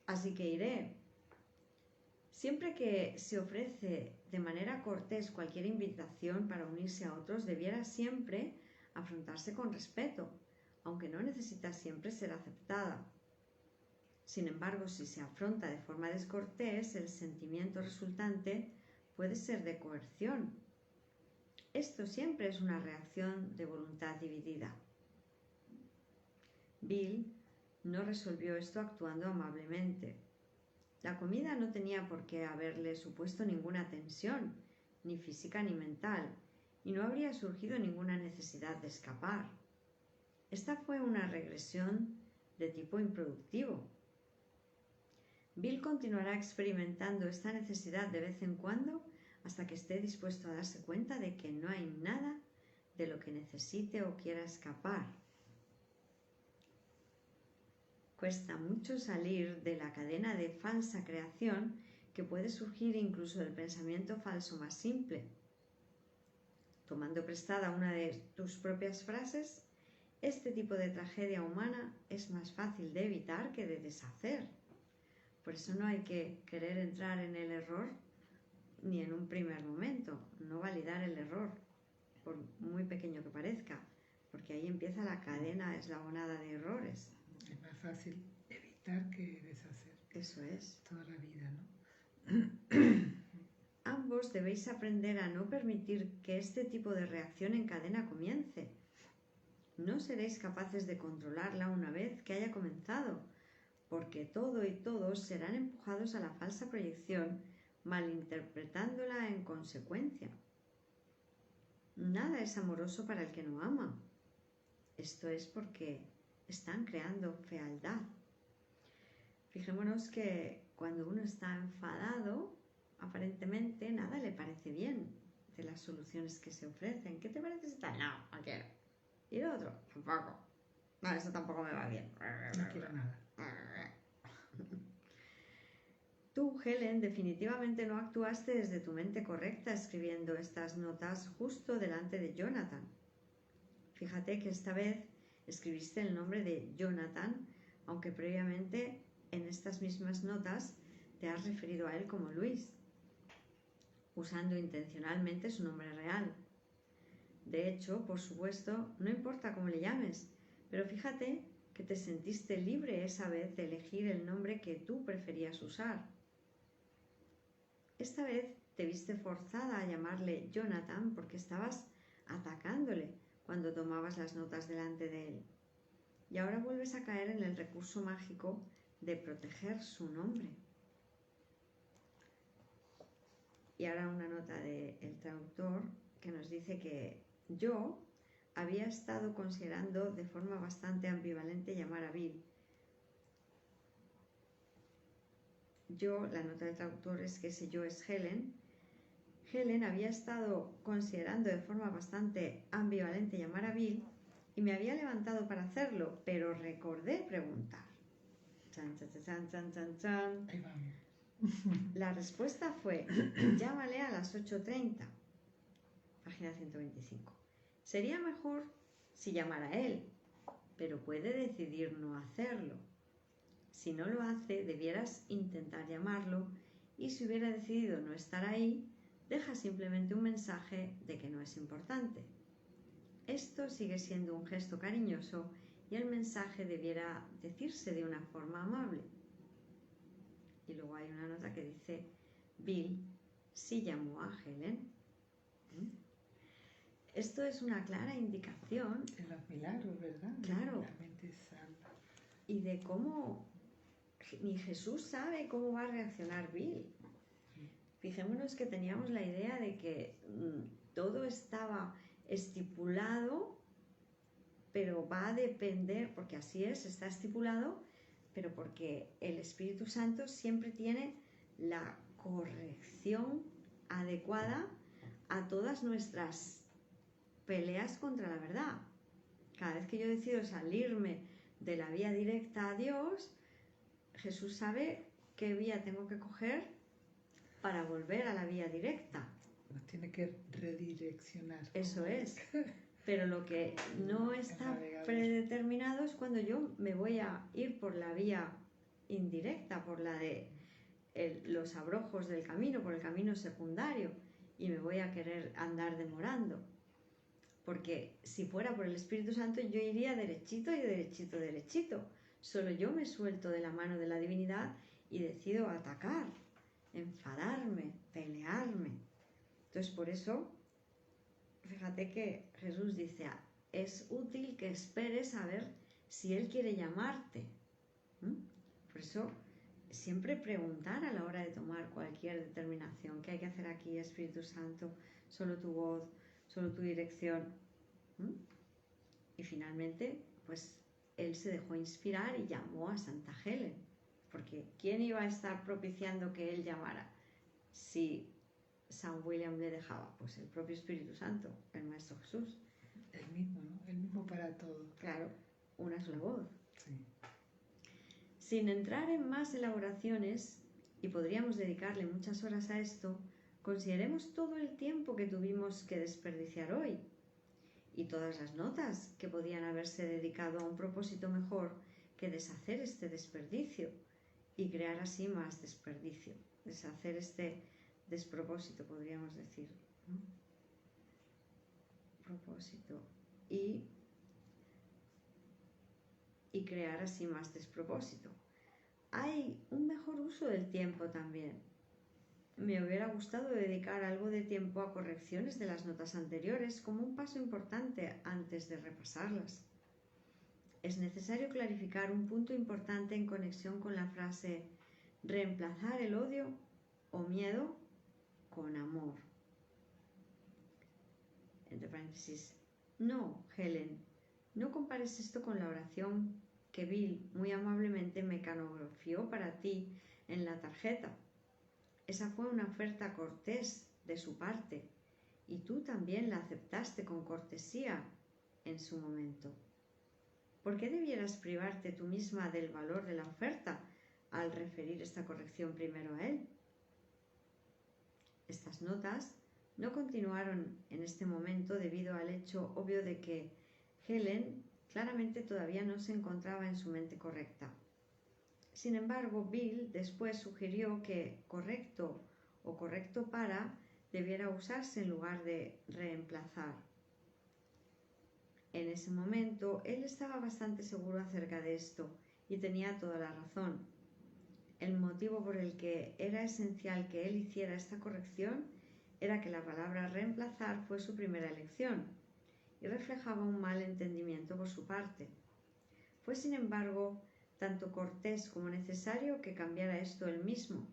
así que iré. Siempre que se ofrece de manera cortés cualquier invitación para unirse a otros, debiera siempre afrontarse con respeto, aunque no necesita siempre ser aceptada. Sin embargo, si se afronta de forma descortés, el sentimiento resultante puede ser de coerción. Esto siempre es una reacción de voluntad dividida. Bill no resolvió esto actuando amablemente. La comida no tenía por qué haberle supuesto ninguna tensión, ni física ni mental, y no habría surgido ninguna necesidad de escapar. Esta fue una regresión de tipo improductivo. Bill continuará experimentando esta necesidad de vez en cuando hasta que esté dispuesto a darse cuenta de que no hay nada de lo que necesite o quiera escapar. Cuesta mucho salir de la cadena de falsa creación que puede surgir incluso del pensamiento falso más simple. Tomando prestada una de tus propias frases, este tipo de tragedia humana es más fácil de evitar que de deshacer. Por eso no hay que querer entrar en el error ni en un primer momento, no validar el error, por muy pequeño que parezca, porque ahí empieza la cadena eslabonada de errores. Es más fácil evitar que deshacer. Eso es. Toda la vida, ¿no? Ambos debéis aprender a no permitir que este tipo de reacción en cadena comience. No seréis capaces de controlarla una vez que haya comenzado, porque todo y todos serán empujados a la falsa proyección, malinterpretándola en consecuencia. Nada es amoroso para el que no ama. Esto es porque están creando fealdad. Fijémonos que cuando uno está enfadado, aparentemente nada le parece bien de las soluciones que se ofrecen. ¿Qué te parece esta? No, no quiero. ¿Y lo otro? Tampoco. No, eso tampoco me va bien. No quiero nada. Tú, Helen, definitivamente no actuaste desde tu mente correcta escribiendo estas notas justo delante de Jonathan. Fíjate que esta vez escribiste el nombre de Jonathan, aunque previamente en estas mismas notas te has referido a él como Luis, usando intencionalmente su nombre real. De hecho, por supuesto, no importa cómo le llames, pero fíjate que te sentiste libre esa vez de elegir el nombre que tú preferías usar. Esta vez te viste forzada a llamarle Jonathan porque estabas atacándole cuando tomabas las notas delante de él. Y ahora vuelves a caer en el recurso mágico de proteger su nombre. Y ahora una nota del traductor que nos dice que yo había estado considerando de forma bastante ambivalente llamar a Bill. Yo, la nota del traductor es que ese yo es Helen. Helen había estado considerando de forma bastante ambivalente llamar a Bill y me había levantado para hacerlo, pero recordé preguntar. Chan, chan, chan, chan, chan, chan. Ahí vamos. La respuesta fue, llámale a las 8:30, página 125. Sería mejor si llamara a él, pero puede decidir no hacerlo. Si no lo hace, debieras intentar llamarlo y si hubiera decidido no estar ahí, deja simplemente un mensaje de que no es importante. Esto sigue siendo un gesto cariñoso y el mensaje debiera decirse de una forma amable. Y luego hay una nota que dice, Bill sí llamó a Helen. Esto es una clara indicación. De los milagros, ¿verdad? Claro. La mente salva. Y de cómo ni Jesús sabe cómo va a reaccionar Bill. Fijémonos que teníamos la idea de que todo estaba estipulado, pero va a depender, porque así es, está estipulado, pero porque el Espíritu Santo siempre tiene la corrección adecuada a todas nuestras peleas contra la verdad. Cada vez que yo decido salirme de la vía directa a Dios, Jesús sabe qué vía tengo que coger para volver a la vía directa. Nos tiene que redireccionar. Eso es. Pero lo que no está predeterminado es cuando yo me voy a ir por la vía indirecta, por la de los abrojos del camino, por el camino secundario, y me voy a querer andar demorando. Porque si fuera por el Espíritu Santo yo iría derechito y derechito, derechito. Solo yo me suelto de la mano de la divinidad y decido atacar, enfadarme, pelearme. Entonces por eso, fíjate que Jesús dice, es útil que esperes a ver si Él quiere llamarte. Por eso, siempre preguntar a la hora de tomar cualquier determinación. ¿Qué hay que hacer aquí, Espíritu Santo? Solo tu voz, solo tu dirección. Y finalmente, pues Él se dejó inspirar y llamó a Santa Helen. Porque ¿quién iba a estar propiciando que Él llamara? Si San William le dejaba, pues el propio Espíritu Santo, el Maestro Jesús. El mismo, ¿no? El mismo para todo. Claro, una sola voz. Sí. Sin entrar en más elaboraciones, y podríamos dedicarle muchas horas a esto, consideremos todo el tiempo que tuvimos que desperdiciar hoy y todas las notas que podían haberse dedicado a un propósito mejor que deshacer este desperdicio y crear así más desperdicio, deshacer este despropósito, podríamos decir, ¿no? Propósito y crear así más despropósito. Hay un mejor uso del tiempo también. Me hubiera gustado dedicar algo de tiempo a correcciones de las notas anteriores como un paso importante antes de repasarlas. Es necesario clarificar un punto importante en conexión con la frase reemplazar el odio o miedo con amor. Entre paréntesis, no, Helen, no compares esto con la oración que Bill muy amablemente mecanografió para ti en la tarjeta. Esa fue una oferta cortés de su parte y tú también la aceptaste con cortesía en su momento. ¿Por qué debieras privarte tú misma del valor de la oferta al referir esta corrección primero a él? Estas notas no continuaron en este momento debido al hecho obvio de que Helen claramente todavía no se encontraba en su mente correcta. Sin embargo, Bill después sugirió que correcto o correcto para debiera usarse en lugar de reemplazar. En ese momento, él estaba bastante seguro acerca de esto y tenía toda la razón. El motivo por el que era esencial que él hiciera esta corrección era que la palabra reemplazar fue su primera elección y reflejaba un mal entendimiento por su parte. Fue, sin embargo, tanto cortés como necesario que cambiara esto él mismo,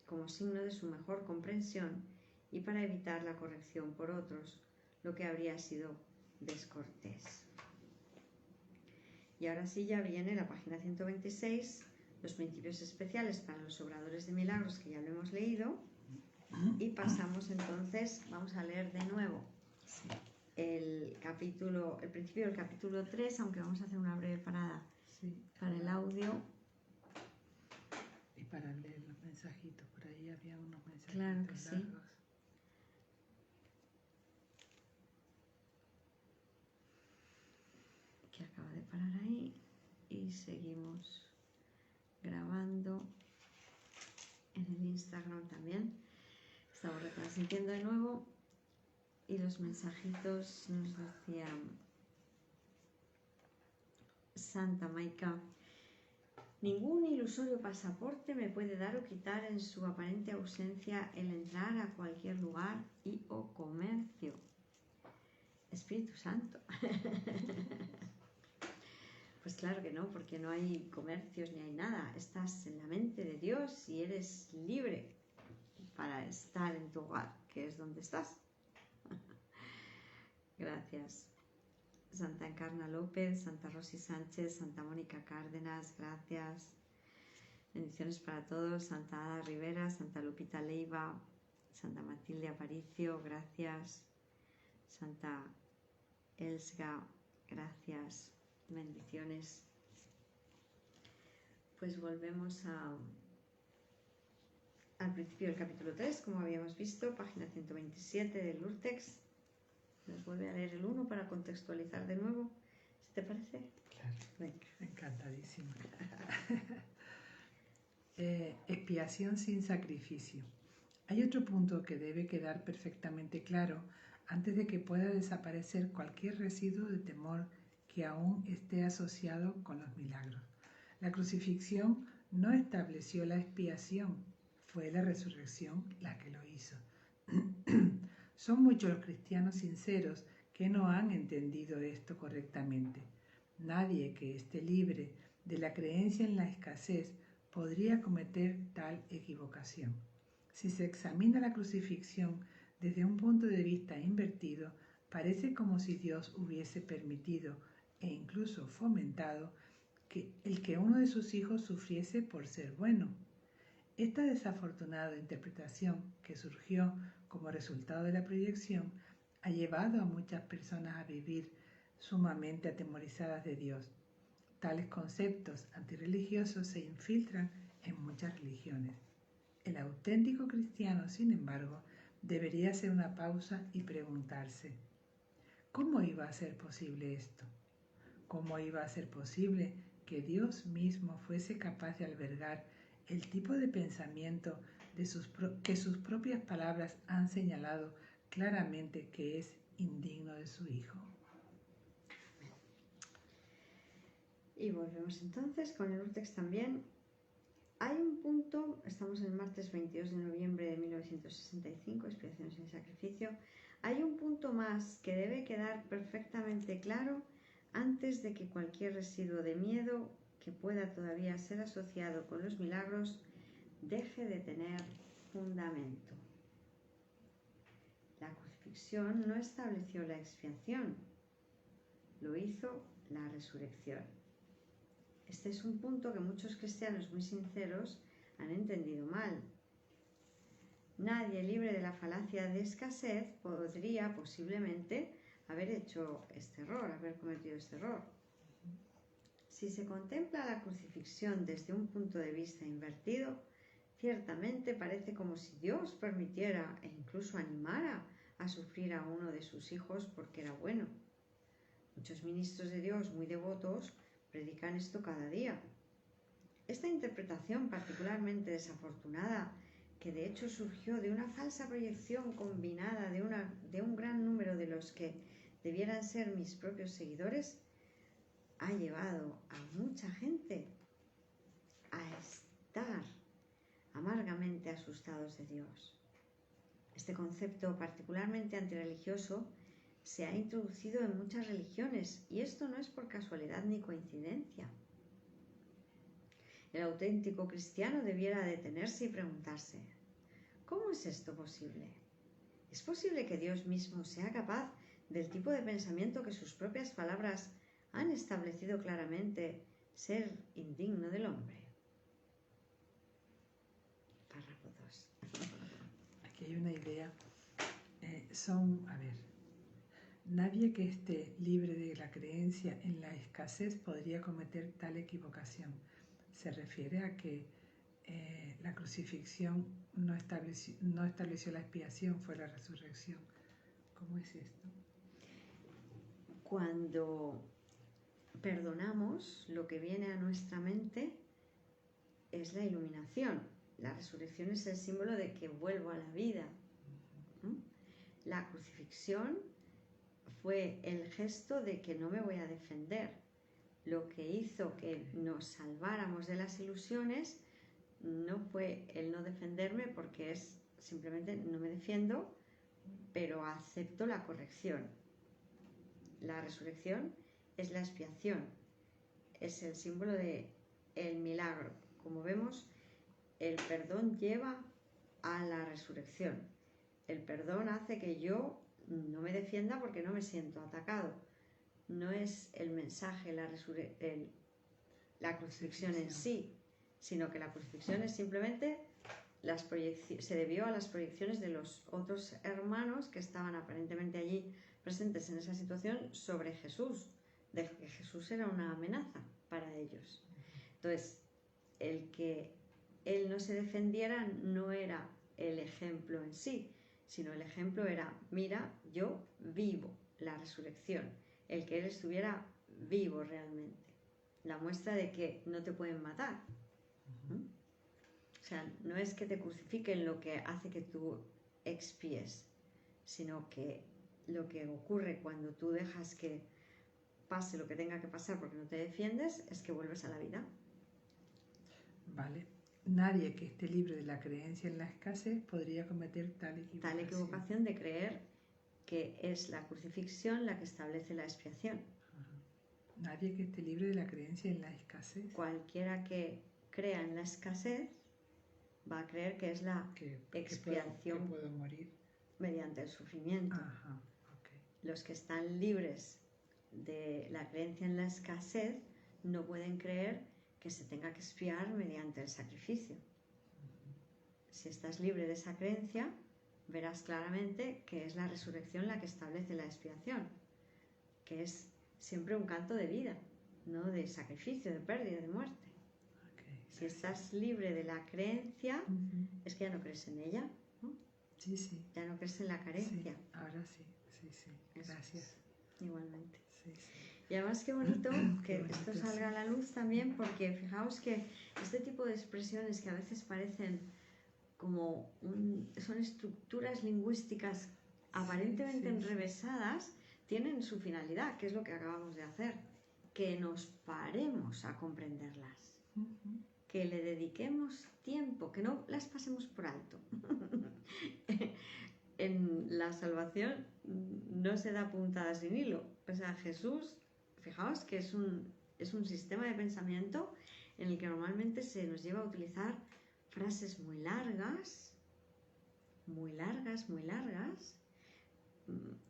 como signo de su mejor comprensión y para evitar la corrección por otros, lo que habría sido descortés. Y ahora sí ya viene la página 126, los principios especiales para los obradores de milagros, que ya lo hemos leído, y pasamos entonces, vamos a leer de nuevo el principio del capítulo 3, aunque vamos a hacer una breve parada para el audio. Y para leer los mensajitos, por ahí había unos mensajitos claro que largos. sí. Que acaba de parar ahí y seguimos grabando en el Instagram también. Estamos retransmitiendo de nuevo y los mensajitos nos decían Santa Maika: ningún ilusorio pasaporte me puede dar o quitar en su aparente ausencia el entrar a cualquier lugar y o comercio. Espíritu Santo. Pues claro que no, porque no hay comercios ni hay nada. Estás en la mente de Dios y eres libre para estar en tu hogar, que es donde estás. Gracias. Santa Encarna López, Santa Rosy Sánchez, Santa Mónica Cárdenas, gracias. Bendiciones para todos. Santa Ada Rivera, Santa Lupita Leiva, Santa Matilde Aparicio, gracias. Santa Elsga, gracias. Bendiciones. Pues volvemos al principio del capítulo 3, como habíamos visto, página 127 del Urtext. Nos vuelve a leer el 1 para contextualizar de nuevo, ¿si te parece? Claro, Venga. Encantadísima. Expiación sin sacrificio. Hay otro punto que debe quedar perfectamente claro antes de que pueda desaparecer cualquier residuo de temor que aún esté asociado con los milagros. La crucifixión no estableció la expiación, fue la resurrección la que lo hizo. Son muchos los cristianos sinceros que no han entendido esto correctamente. Nadie que esté libre de la creencia en la escasez podría cometer tal equivocación. Si se examina la crucifixión desde un punto de vista invertido, parece como si Dios hubiese permitido e incluso fomentado que uno de sus hijos sufriese por ser bueno. Esta desafortunada interpretación que surgió como resultado de la proyección ha llevado a muchas personas a vivir sumamente atemorizadas de Dios. Tales conceptos antirreligiosos se infiltran en muchas religiones. El auténtico cristiano, sin embargo, debería hacer una pausa y preguntarse: ¿cómo iba a ser posible esto? ¿Cómo iba a ser posible que Dios mismo fuese capaz de albergar el tipo de pensamiento que sus propias palabras han señalado claramente que es indigno de su Hijo? Y volvemos entonces con el Urtext también. Hay un punto, estamos en el martes 22 de noviembre de 1965, expiación sin sacrificio. Hay un punto más que debe quedar perfectamente claro antes de que cualquier residuo de miedo que pueda todavía ser asociado con los milagros deje de tener fundamento. La crucifixión no estableció la expiación, lo hizo la resurrección. Este es un punto que muchos cristianos muy sinceros han entendido mal. Nadie libre de la falacia de escasez podría posiblemente haber hecho este error, haber cometido este error. Si se contempla la crucifixión desde un punto de vista invertido, ciertamente parece como si Dios permitiera e incluso animara a sufrir a uno de sus hijos porque era bueno. Muchos ministros de Dios muy devotos predican esto cada día. Esta interpretación particularmente desafortunada, que de hecho surgió de una falsa proyección combinada de un gran número de los que debieran ser mis propios seguidores, ha llevado a mucha gente a estar amargamente asustados de Dios. Este concepto particularmente antirreligioso se ha introducido en muchas religiones y esto no es por casualidad ni coincidencia. El auténtico cristiano debiera detenerse y preguntarse: ¿cómo es esto posible? ¿Es posible que Dios mismo sea capaz del tipo de pensamiento que sus propias palabras han establecido claramente ser indigno del hombre? Párrafo 2. Aquí hay una idea. Nadie que esté libre de la creencia en la escasez podría cometer tal equivocación. Se refiere a que la crucifixión no estableció la expiación, fue la resurrección. ¿Cómo es esto? Cuando perdonamos, lo que viene a nuestra mente es la iluminación. La resurrección es el símbolo de que vuelvo a la vida. La crucifixión fue el gesto de que no me voy a defender. Lo que hizo que nos salváramos de las ilusiones no fue el no defenderme, porque es simplemente no me defiendo, pero acepto la corrección. La resurrección es la expiación, es el símbolo de el milagro. Como vemos, el perdón lleva a la resurrección. El perdón hace que yo no me defienda porque no me siento atacado. No es el mensaje, la crucifixión en sí, sino que la crucifixión es simplemente se debió a las proyecciones de los otros hermanos que estaban aparentemente allí presentes en esa situación sobre Jesús, de que Jesús era una amenaza para ellos. Entonces, el que él no se defendiera no era el ejemplo en sí, sino el ejemplo era: mira, yo vivo la resurrección, el que él estuviera vivo realmente, la muestra de que no te pueden matar. O sea, no es que te crucifiquen lo que hace que tú expíes, sino que lo que ocurre cuando tú dejas que pase lo que tenga que pasar porque no te defiendes es que vuelves a la vida. Vale. Nadie que esté libre de la creencia en la escasez podría cometer tal equivocación. Tal equivocación de creer que es la crucifixión la que establece la expiación. Nadie que esté libre de la creencia en la escasez. Cualquiera que crea en la escasez va a creer que es la expiación que puedo morir mediante el sufrimiento. Los que están libres de la creencia en la escasez no pueden creer que se tenga que expiar mediante el sacrificio. Si estás libre de esa creencia, verás claramente que es la resurrección la que establece la expiación, que es siempre un canto de vida, no de sacrificio, de pérdida, de muerte. Si estás libre de la creencia, es que ya no crees en ella, ¿no? Sí, sí. Ya no crees en la carencia. Sí, ahora sí, sí, sí. Gracias. Igualmente. Sí, sí. Y además qué bonito que esto salga a la luz también, porque fijaos que este tipo de expresiones que a veces parecen como son estructuras lingüísticas aparentemente enrevesadas, tienen su finalidad, que es lo que acabamos de hacer, que nos paremos a comprenderlas, que le dediquemos tiempo, que no las pasemos por alto. En la salvación no se da puntada sin hilo. O sea, Jesús, fijaos que es un sistema de pensamiento en el que normalmente se nos lleva a utilizar frases muy largas,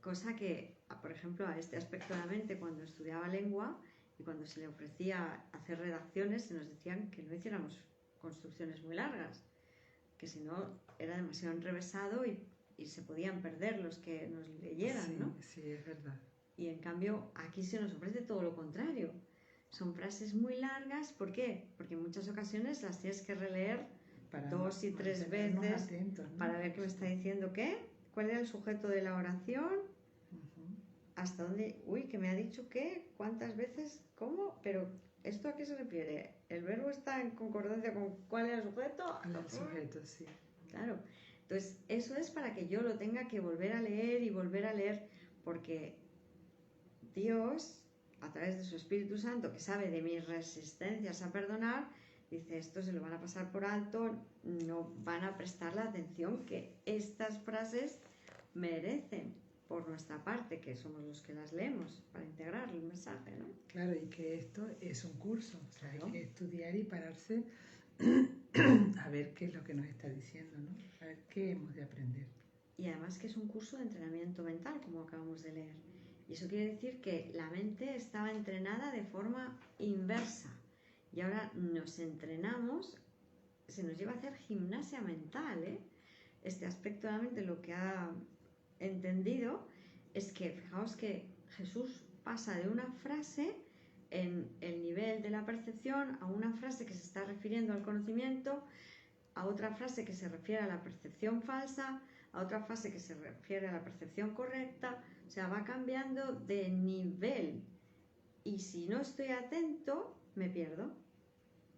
cosa que, por ejemplo, a este aspecto de la mente, cuando estudiaba lengua y cuando se le ofrecía hacer redacciones, se nos decían que no hiciéramos construcciones muy largas, que si no era demasiado enrevesado y se podían perder los que nos leyeran, sí, ¿no? Sí, es verdad. Y en cambio aquí se nos ofrece todo lo contrario. Son frases muy largas, ¿por qué? Porque en muchas ocasiones las tienes que releer Para 2 y 3 veces atentos, ¿no? para ver qué me está diciendo qué, cuál era el sujeto de la oración, hasta dónde, que me ha dicho qué, cuántas veces, cómo, pero ¿esto a qué se refiere? ¿El verbo está en concordancia con cuál era el sujeto? El sujeto, sí. Claro. Entonces, eso es para que yo lo tenga que volver a leer y volver a leer, porque Dios, a través de su Espíritu Santo, que sabe de mis resistencias a perdonar, dice, esto se lo van a pasar por alto, no van a prestar la atención que estas frases merecen por nuestra parte, que somos los que las leemos para integrar el mensaje, ¿no? Claro, y que esto es un curso, o sea, Claro. hay que estudiar y pararse a ver qué es lo que nos está diciendo, ¿no? A ver qué hemos de aprender. Y además que es un curso de entrenamiento mental, como acabamos de leer. Y eso quiere decir que la mente estaba entrenada de forma inversa. Y ahora nos entrenamos, se nos lleva a hacer gimnasia mental, ¿eh? Este aspecto de la mente lo que ha entendido es que, fijaos que Jesús pasa de una frase en el nivel de la percepción a una frase que se está refiriendo al conocimiento, a otra frase que se refiere a la percepción falsa, a otra frase que se refiere a la percepción correcta, o sea, va cambiando de nivel. Y si no estoy atento, me pierdo.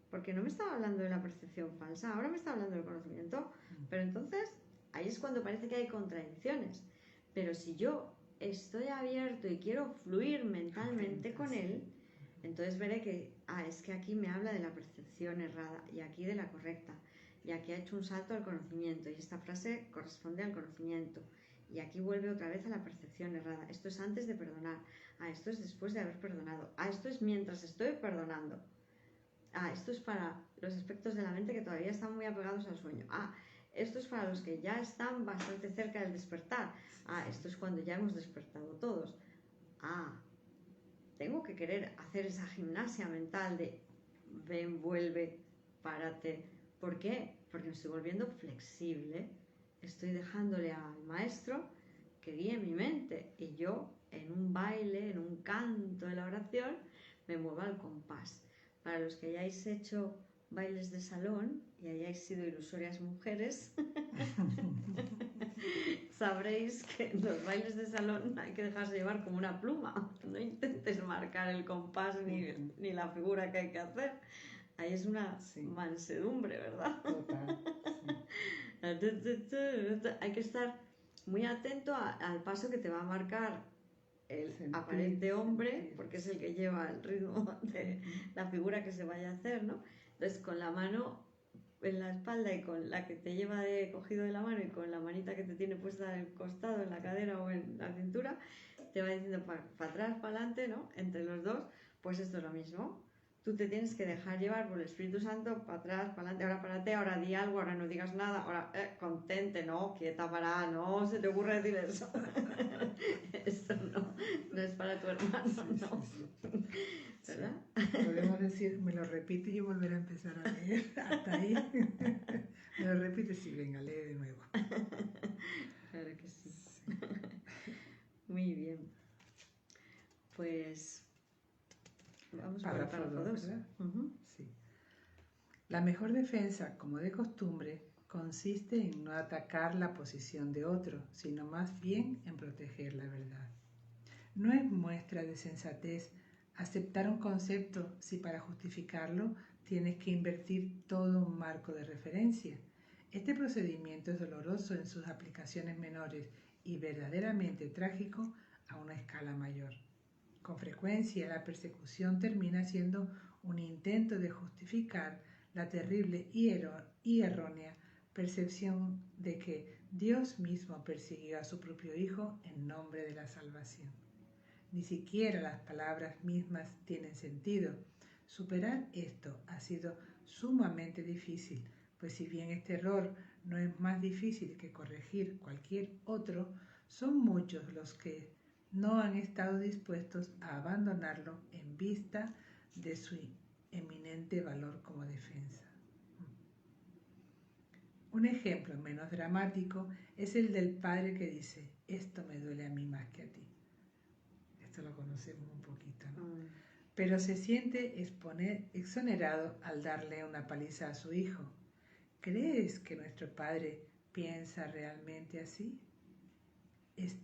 Porque no me estaba hablando de la percepción falsa, ahora me está hablando del conocimiento. Pero entonces, ahí es cuando parece que hay contradicciones. Pero si yo estoy abierto y quiero fluir mentalmente con él, entonces veré que, es que aquí me habla de la percepción errada y aquí de la correcta. Y aquí ha hecho un salto al conocimiento y esta frase corresponde al conocimiento. Y aquí vuelve otra vez a la percepción errada. Esto es antes de perdonar. Esto es después de haber perdonado. Esto es mientras estoy perdonando. Esto es para los aspectos de la mente que todavía están muy apegados al sueño. Esto es para los que ya están bastante cerca del despertar. Esto es cuando ya hemos despertado todos. Tengo que querer hacer esa gimnasia mental de ven, vuelve, párate. ¿Por qué? Porque me estoy volviendo flexible. Estoy dejándole al maestro que guíe mi mente. Y yo, en un baile, en un canto de la oración, me muevo al compás. Para los que hayáis hecho bailes de salón y hayáis sido ilusorias mujeres, sabréis que en los bailes de salón hay que dejarse llevar como una pluma. No intentes marcar el compás ni la figura que hay que hacer. Ahí es una mansedumbre, ¿verdad? Total, sí. Hay que estar muy atento al paso que te va a marcar el aparente hombre, porque es el que lleva el ritmo de la figura que se vaya a hacer, ¿no? Entonces, con la mano en la espalda y con la que te lleva cogido de la mano y con la manita que te tiene puesta en el costado, en la cadera o en la cintura, te va diciendo para atrás, para adelante, ¿no? Entre los dos, pues esto es lo mismo. Tú te tienes que dejar llevar por el Espíritu Santo, para atrás, para adelante, ahora párate, ahora di algo, ahora no digas nada, ahora contente, no, quieta, para, no se te ocurre decir eso. Esto no es para tu hermano, no. ¿Verdad? Podemos decir, me lo repites y volver a empezar a leer, hasta ahí. Me lo repites y venga, lee de nuevo. Claro que sí. Muy bien. Pues vamos por el párrafo 2. Sí. La mejor defensa, como de costumbre, consiste en no atacar la posición de otro, sino más bien en proteger la verdad. No es muestra de sensatez aceptar un concepto si para justificarlo tienes que invertir todo un marco de referencia. Este procedimiento es doloroso en sus aplicaciones menores y verdaderamente trágico a una escala mayor. Con frecuencia la persecución termina siendo un intento de justificar la terrible y errónea percepción de que Dios mismo persiguió a su propio Hijo en nombre de la salvación. Ni siquiera las palabras mismas tienen sentido. Superar esto ha sido sumamente difícil, pues si bien este error no es más difícil que corregir cualquier otro, son muchos los que no han estado dispuestos a abandonarlo en vista de su eminente valor como defensa. Un ejemplo menos dramático es el del padre que dice, esto me duele a mí más que a ti. Esto lo conocemos un poquito, ¿no? Pero se siente exonerado al darle una paliza a su hijo. ¿Crees que nuestro padre piensa realmente así? Es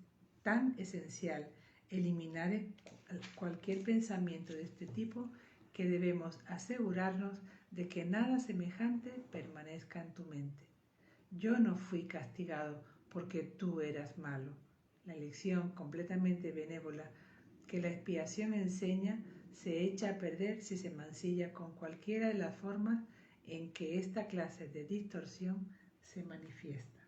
tan esencial eliminar cualquier pensamiento de este tipo que debemos asegurarnos de que nada semejante permanezca en tu mente. Yo no fui castigado porque tú eras malo. La lección completamente benévola que la expiación enseña se echa a perder si se mancilla con cualquiera de las formas en que esta clase de distorsión se manifiesta.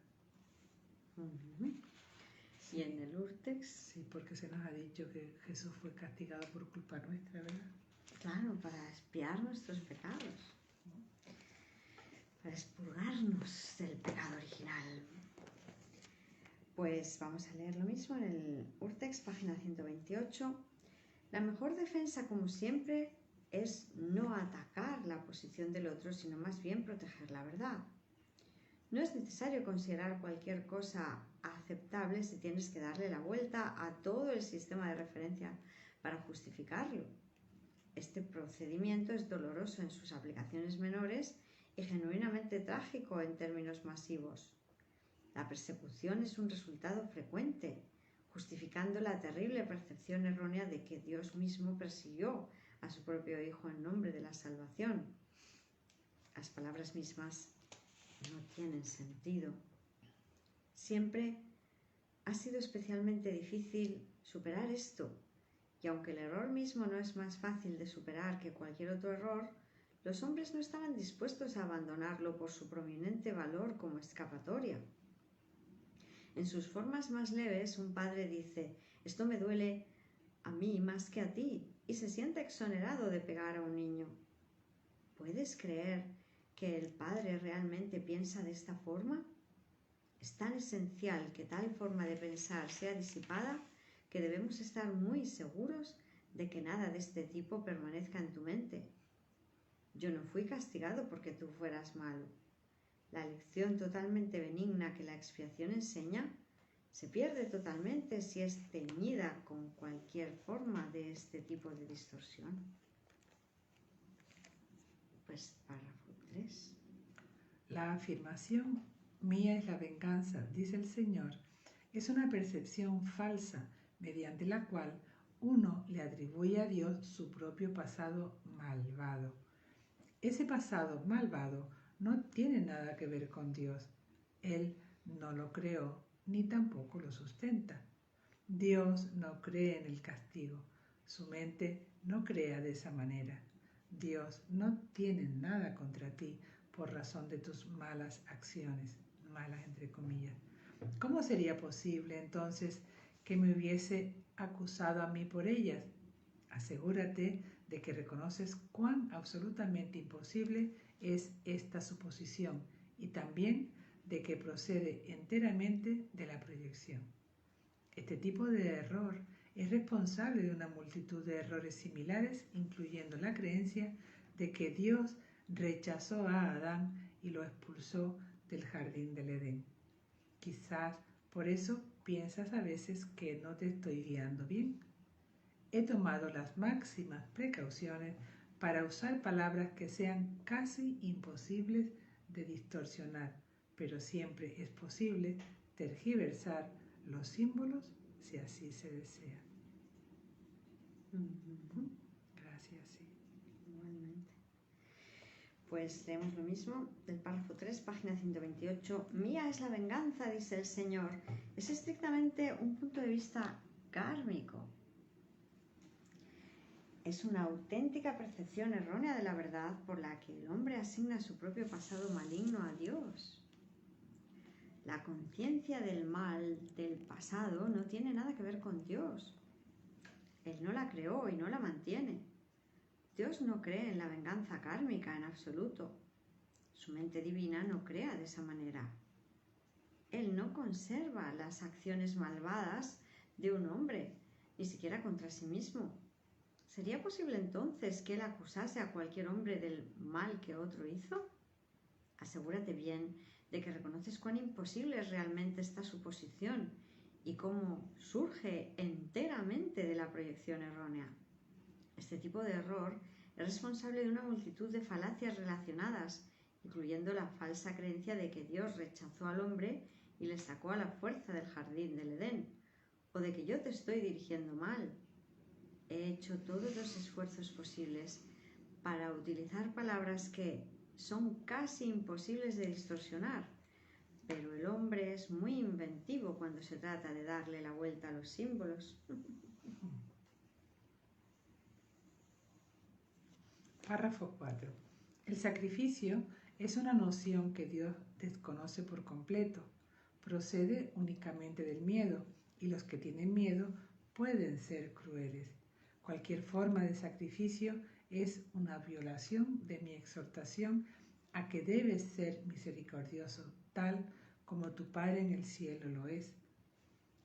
Y en el Urtext. Sí, porque se nos ha dicho que Jesús fue castigado por culpa nuestra, ¿verdad? Claro, para expiar nuestros pecados, para expurgarnos del pecado original. Pues vamos a leer lo mismo en el Urtext, página 128. La mejor defensa, como siempre, es no atacar la posición del otro, sino más bien proteger la verdad. No es necesario considerar cualquier cosa aceptable si tienes que darle la vuelta a todo el sistema de referencia para justificarlo. Este procedimiento es doloroso en sus aplicaciones menores y genuinamente trágico en términos masivos. La persecución es un resultado frecuente, justificando la terrible percepción errónea de que Dios mismo persiguió a su propio Hijo en nombre de la salvación. Las palabras mismas no tienen sentido. Siempre ha sido especialmente difícil superar esto, y aunque el error mismo no es más fácil de superar que cualquier otro error, los hombres no estaban dispuestos a abandonarlo por su prominente valor como escapatoria. En sus formas más leves, un padre dice: «Esto me duele a mí más que a ti», y se siente exonerado de pegar a un niño. ¿Puedes creer que el padre realmente piensa de esta forma? Es tan esencial que tal forma de pensar sea disipada que debemos estar muy seguros de que nada de este tipo permanezca en tu mente. Yo no fui castigado porque tú fueras malo. La lección totalmente benigna que la expiación enseña se pierde totalmente si es teñida con cualquier forma de este tipo de distorsión. Pues párrafo 3. La afirmación «mía es la venganza», dice el Señor, es una percepción falsa mediante la cual uno le atribuye a Dios su propio pasado malvado. Ese pasado malvado no tiene nada que ver con Dios. Él no lo creó ni tampoco lo sustenta. Dios no cree en el castigo. Su mente no crea de esa manera. Dios no tiene nada contra ti por razón de tus malas acciones, malas entre comillas. ¿Cómo sería posible entonces que me hubiese acusado a mí por ellas? Asegúrate de que reconoces cuán absolutamente imposible es esta suposición y también de que procede enteramente de la proyección. Este tipo de error es responsable de una multitud de errores similares, incluyendo la creencia de que Dios rechazó a Adán y lo expulsó del jardín del Edén. Quizás por eso piensas a veces que no te estoy guiando bien. He tomado las máximas precauciones para usar palabras que sean casi imposibles de distorsionar, pero siempre es posible tergiversar los símbolos si así se desea. Gracias, sí. Igualmente. Pues leemos lo mismo del párrafo 3, página 128. «Mía es la venganza», dice el Señor. Es estrictamente un punto de vista kármico. Es una auténtica percepción errónea de la verdad por la que el hombre asigna su propio pasado maligno a Dios. La conciencia del mal del pasado no tiene nada que ver con Dios. Él no la creó y no la mantiene. Dios no cree en la venganza kármica en absoluto. Su mente divina no crea de esa manera. Él no conserva las acciones malvadas de un hombre, ni siquiera contra sí mismo. ¿Sería posible entonces que él acusase a cualquier hombre del mal que otro hizo? Asegúrate bien de que reconoces cuán imposible es realmente esta suposición y cómo surge enteramente de la proyección errónea. Este tipo de error es responsable de una multitud de falacias relacionadas, incluyendo la falsa creencia de que Dios rechazó al hombre y le sacó a la fuerza del jardín del Edén, o de que yo te estoy dirigiendo mal. He hecho todos los esfuerzos posibles para utilizar palabras que son casi imposibles de distorsionar, pero el hombre es muy inventivo cuando se trata de darle la vuelta a los símbolos. Párrafo 4. El sacrificio es una noción que Dios desconoce por completo. Procede únicamente del miedo, y los que tienen miedo pueden ser crueles. Cualquier forma de sacrificio es una violación de mi exhortación a que debes ser misericordioso, tal como tu Padre en el cielo lo es.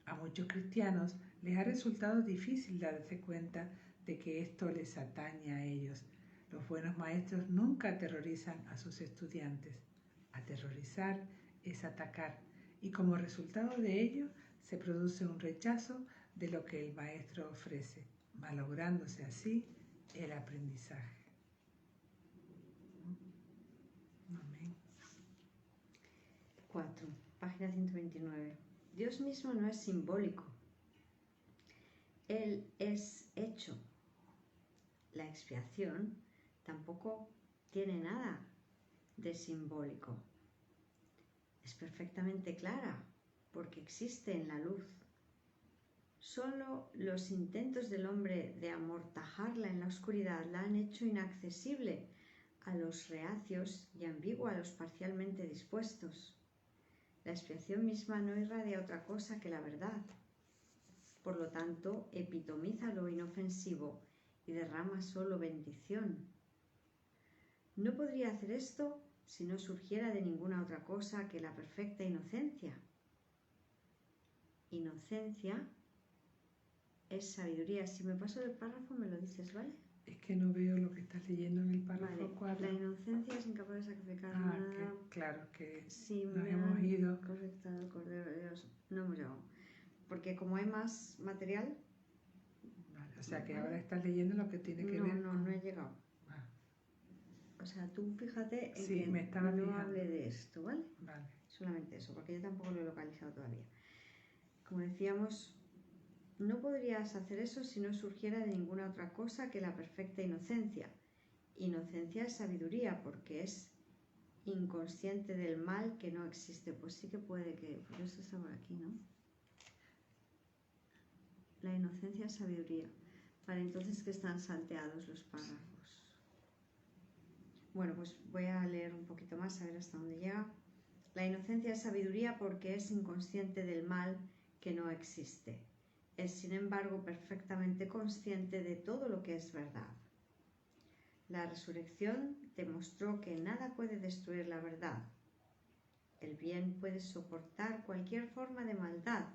A muchos cristianos les ha resultado difícil darse cuenta de que esto les atañe a ellos. Los buenos maestros nunca aterrorizan a sus estudiantes. Aterrorizar es atacar, y como resultado de ello se produce un rechazo de lo que el maestro ofrece, malográndose así el aprendizaje. Amén. 4. Página 129. Dios mismo no es simbólico. Él es hecho. La expiación tampoco tiene nada de simbólico. Es perfectamente clara porque existe en la luz. Solo los intentos del hombre de amortajarla en la oscuridad la han hecho inaccesible a los reacios y ambigua a los parcialmente dispuestos. La expiación misma no irradia otra cosa que la verdad. Por lo tanto, epitomiza lo inofensivo y derrama solo bendición. No podría hacer esto si no surgiera de ninguna otra cosa que la perfecta inocencia. Inocencia es sabiduría. Si me paso del párrafo me lo dices, ¿vale? Es que no veo lo que estás leyendo en el párrafo 4. La inocencia es incapaz de sacrificar nada. Claro, que si nos me hemos ido. Correctado el Cordero de Dios. No, porque como hay más material... Vale, o sea que ahora estás leyendo lo que tiene que ver con... No he llegado. O sea, tú fíjate en que me estaba no fijando. hable de esto, ¿vale? Vale. Solamente eso, porque yo tampoco lo he localizado todavía. Como decíamos, no podrías hacer eso si no surgiera de ninguna otra cosa que la perfecta inocencia. Inocencia es sabiduría, porque es inconsciente del mal que no existe. Pues sí que puede que... Porque esto está por aquí, ¿no? La inocencia es sabiduría. Vale, entonces que están salteados los párrafos. Bueno, pues voy a leer un poquito más a ver hasta dónde llega. La inocencia es sabiduría porque es inconsciente del mal que no existe. Es, sin embargo, perfectamente consciente de todo lo que es verdad. La resurrección demostró que nada puede destruir la verdad. El bien puede soportar cualquier forma de maldad,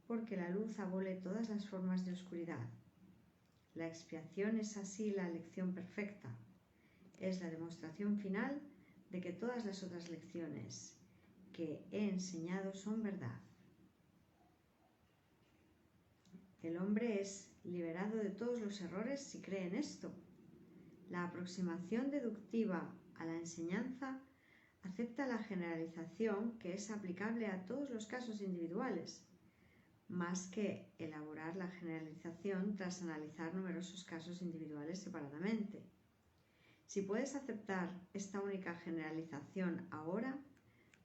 porque la luz abole todas las formas de oscuridad. La expiación es así la lección perfecta. Es la demostración final de que todas las otras lecciones que he enseñado son verdad. El hombre es liberado de todos los errores si cree en esto. La aproximación deductiva a la enseñanza acepta la generalización que es aplicable a todos los casos individuales, más que elaborar la generalización tras analizar numerosos casos individuales separadamente. Si puedes aceptar esta única generalización ahora,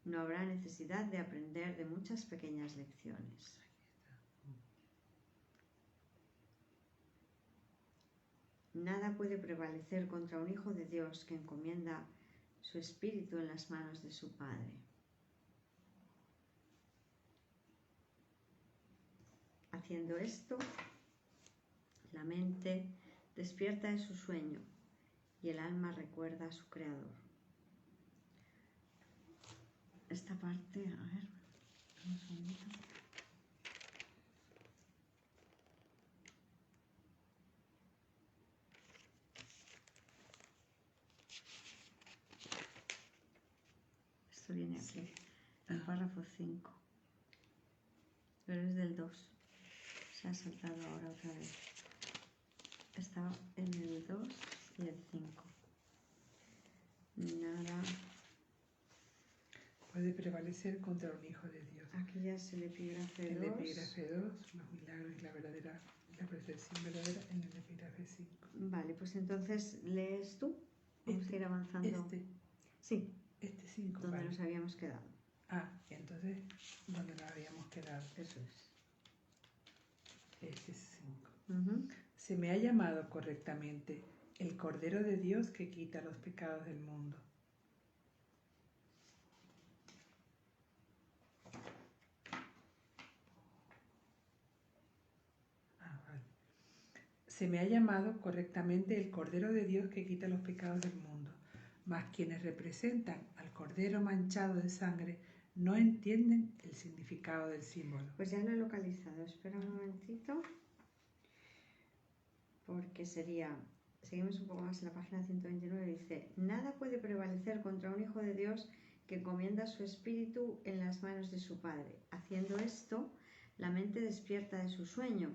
no habrá necesidad de aprender de muchas pequeñas lecciones. Nada puede prevalecer contra un hijo de Dios que encomienda su espíritu en las manos de su Padre. Haciendo esto, la mente despierta de su sueño y el alma recuerda a su Creador. Esta parte, a ver, un segundito. Esto viene aquí, en párrafo 5, pero es del 2. Se ha saltado ahora otra vez. Estaba en el 2 y el 5. Nada. Puede prevalecer contra un hijo de Dios. Aquí ya es el epígrafe 2. El epígrafe 2, los milagros y la percepción verdadera en el epígrafe 5. Vale, pues entonces lees tú. Vamos a ir avanzando. Sí. Este 5. Donde nos habíamos quedado. Entonces, ¿dónde nos habíamos quedado? Eso es. Este 5. Se me ha llamado correctamente el Cordero de Dios que quita los pecados del mundo. Vale. Se me ha llamado correctamente el Cordero de Dios que quita los pecados del mundo, mas quienes representan al Cordero manchado de sangre no entienden el significado del símbolo. Pues ya lo he localizado, espera un momentito, porque sería, seguimos un poco más en la página 129, dice: nada puede prevalecer contra un hijo de Dios que encomienda su espíritu en las manos de su Padre. Haciendo esto, la mente despierta de su sueño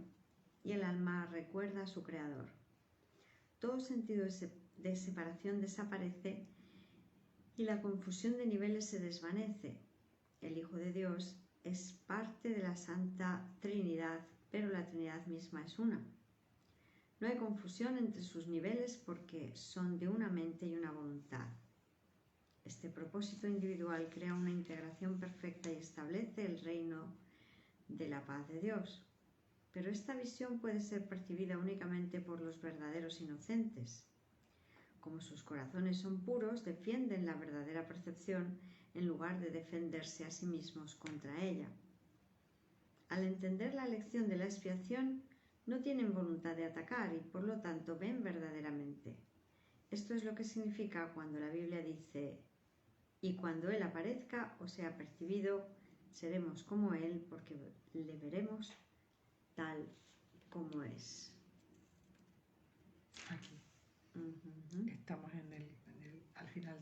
y el alma recuerda a su Creador. Todo sentido de separación desaparece y la confusión de niveles se desvanece. El Hijo de Dios es parte de la Santa Trinidad, pero la Trinidad misma es una. No hay confusión entre sus niveles porque son de una mente y una voluntad. Este propósito individual crea una integración perfecta y establece el reino de la paz de Dios. Pero esta visión puede ser percibida únicamente por los verdaderos inocentes. Como sus corazones son puros, defienden la verdadera percepción en lugar de defenderse a sí mismos contra ella. Al entender la lección de la expiación, no tienen voluntad de atacar y por lo tanto ven verdaderamente. Esto es lo que significa cuando la Biblia dice: y cuando Él aparezca o sea percibido, seremos como Él porque le veremos tal como es. Aquí. Estamos al final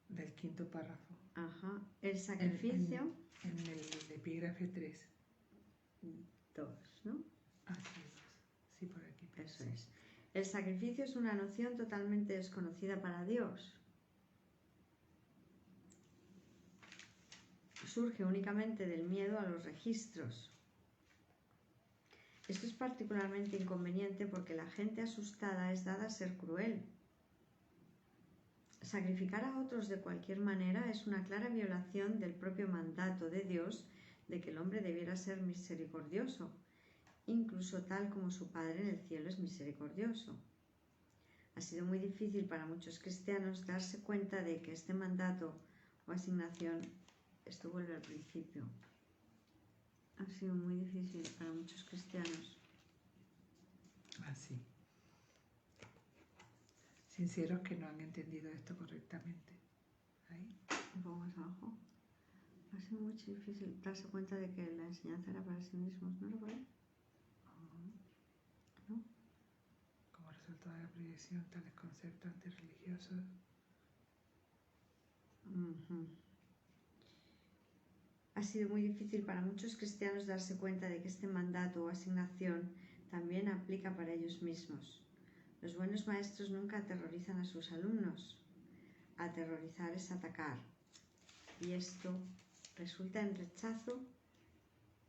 del quinto párrafo. Ajá. El sacrificio. En el epígrafe 3. 2, ¿no? Así es. Sí, por aquí. Eso es. El sacrificio es una noción totalmente desconocida para Dios. Surge únicamente del miedo a los registros. Esto es particularmente inconveniente porque la gente asustada es dada a ser cruel. Sacrificar a otros de cualquier manera es una clara violación del propio mandato de Dios de que el hombre debiera ser misericordioso, incluso tal como su Padre en el cielo es misericordioso. Ha sido muy difícil para muchos cristianos darse cuenta de que este mandato o asignación, esto vuelve al principio, ha sido muy difícil para muchos cristianos. Así. Sinceros que no han entendido esto correctamente. Ahí. Un poco más abajo. Ha sido muy difícil darse cuenta de que la enseñanza era para sí mismos, ¿no lo puede? ¿No? Como resultado de la proyección, tales conceptos antirreligiosos. Ha sido muy difícil para muchos cristianos darse cuenta de que este mandato o asignación también aplica para ellos mismos. Los buenos maestros nunca aterrorizan a sus alumnos. Aterrorizar es atacar. Y esto resulta en rechazo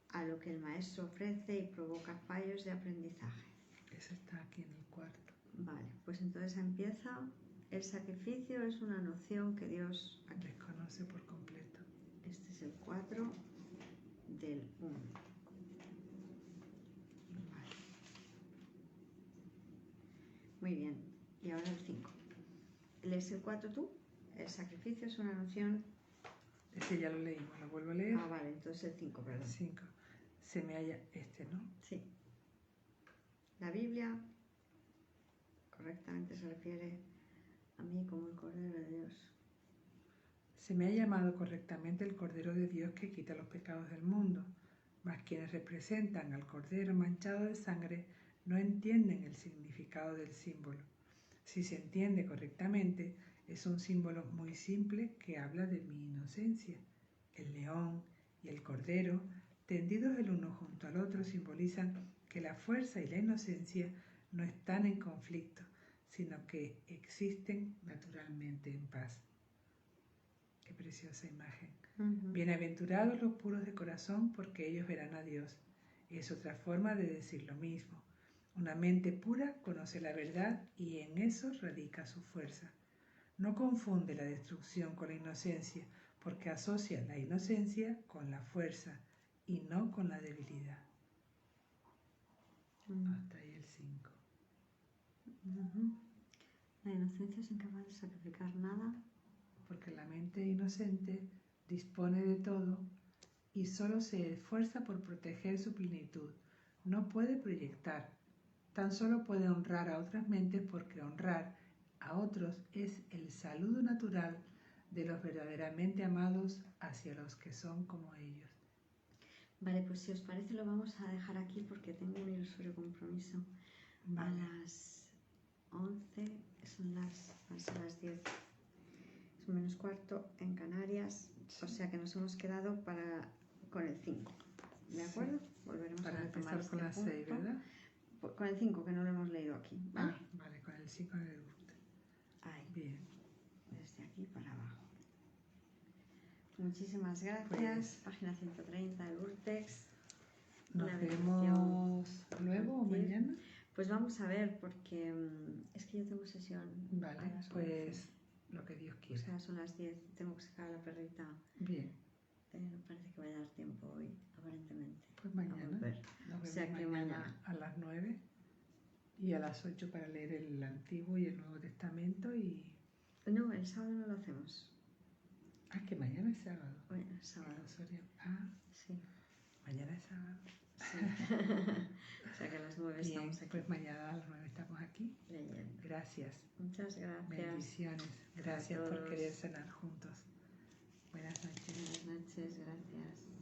a lo que el maestro ofrece y provoca fallos de aprendizaje. Eso está aquí en el cuarto. Vale, pues entonces empieza. El sacrificio es una noción que Dios desconoce por completo. Este es el 4 del 1. Vale. Muy bien, y ahora el 5. ¿Lees el 4 tú? El sacrificio es una noción... Este ya lo leímos, ¿lo vuelvo a leer? Ah, vale, entonces el 5, perdón. 5. Se me halla ¿no? Sí. La Biblia correctamente se refiere a mí como el Cordero de Dios. Se me ha llamado correctamente el Cordero de Dios que quita los pecados del mundo, mas quienes representan al Cordero manchado de sangre no entienden el significado del símbolo. Si se entiende correctamente, es un símbolo muy simple que habla de mi inocencia. El león y el cordero, tendidos el uno junto al otro, simbolizan que la fuerza y la inocencia no están en conflicto, sino que existen naturalmente en paz. Qué preciosa imagen. Bienaventurados los puros de corazón, porque ellos verán a Dios. Es otra forma de decir lo mismo. Una mente pura conoce la verdad y en eso radica su fuerza. No confunde la destrucción con la inocencia, porque asocia la inocencia con la fuerza y no con la debilidad. Hasta ahí el 5. La inocencia es incapaz de sacrificar nada. Porque la mente inocente dispone de todo y solo se esfuerza por proteger su plenitud. No puede proyectar, tan solo puede honrar a otras mentes porque honrar a otros es el saludo natural de los verdaderamente amados hacia los que son como ellos. Vale, pues si os parece lo vamos a dejar aquí porque tengo un ilusorio compromiso. Vale. A las 11, van a ser las 10, es menos cuarto en Canarias, o sea que nos hemos quedado con el 5, ¿de acuerdo? Sí. Volveremos Para a retomar empezar con las 6, ¿verdad? Con el 5 que no lo hemos leído aquí, ¿vale? Vale, con el 5 en el gusto. Ahí. Bien. Desde aquí para abajo. Muchísimas gracias. Pues, página 130 del Urtext. Nos vemos luego o mañana. Pues vamos a ver, porque es que yo tengo sesión. Vale, pues lo que Dios quiera. O sea, son las 10, tengo que sacar a la perrita. Bien. No parece que vaya a dar tiempo hoy, aparentemente. Pues mañana. Nos vemos mañana a las 9 y a las 8 para leer el Antiguo y el Nuevo Testamento y... No, el sábado no lo hacemos. Que mañana es sábado. Bueno, es sábado. Sí. Mañana es sábado. Sí. O sea que a las 9 Bien, estamos aquí. pues mañana a las 9 estamos aquí. Leyendo. Gracias. Muchas gracias. Bendiciones. Gracias por querer cenar juntos. Buenas noches. Buenas noches, gracias.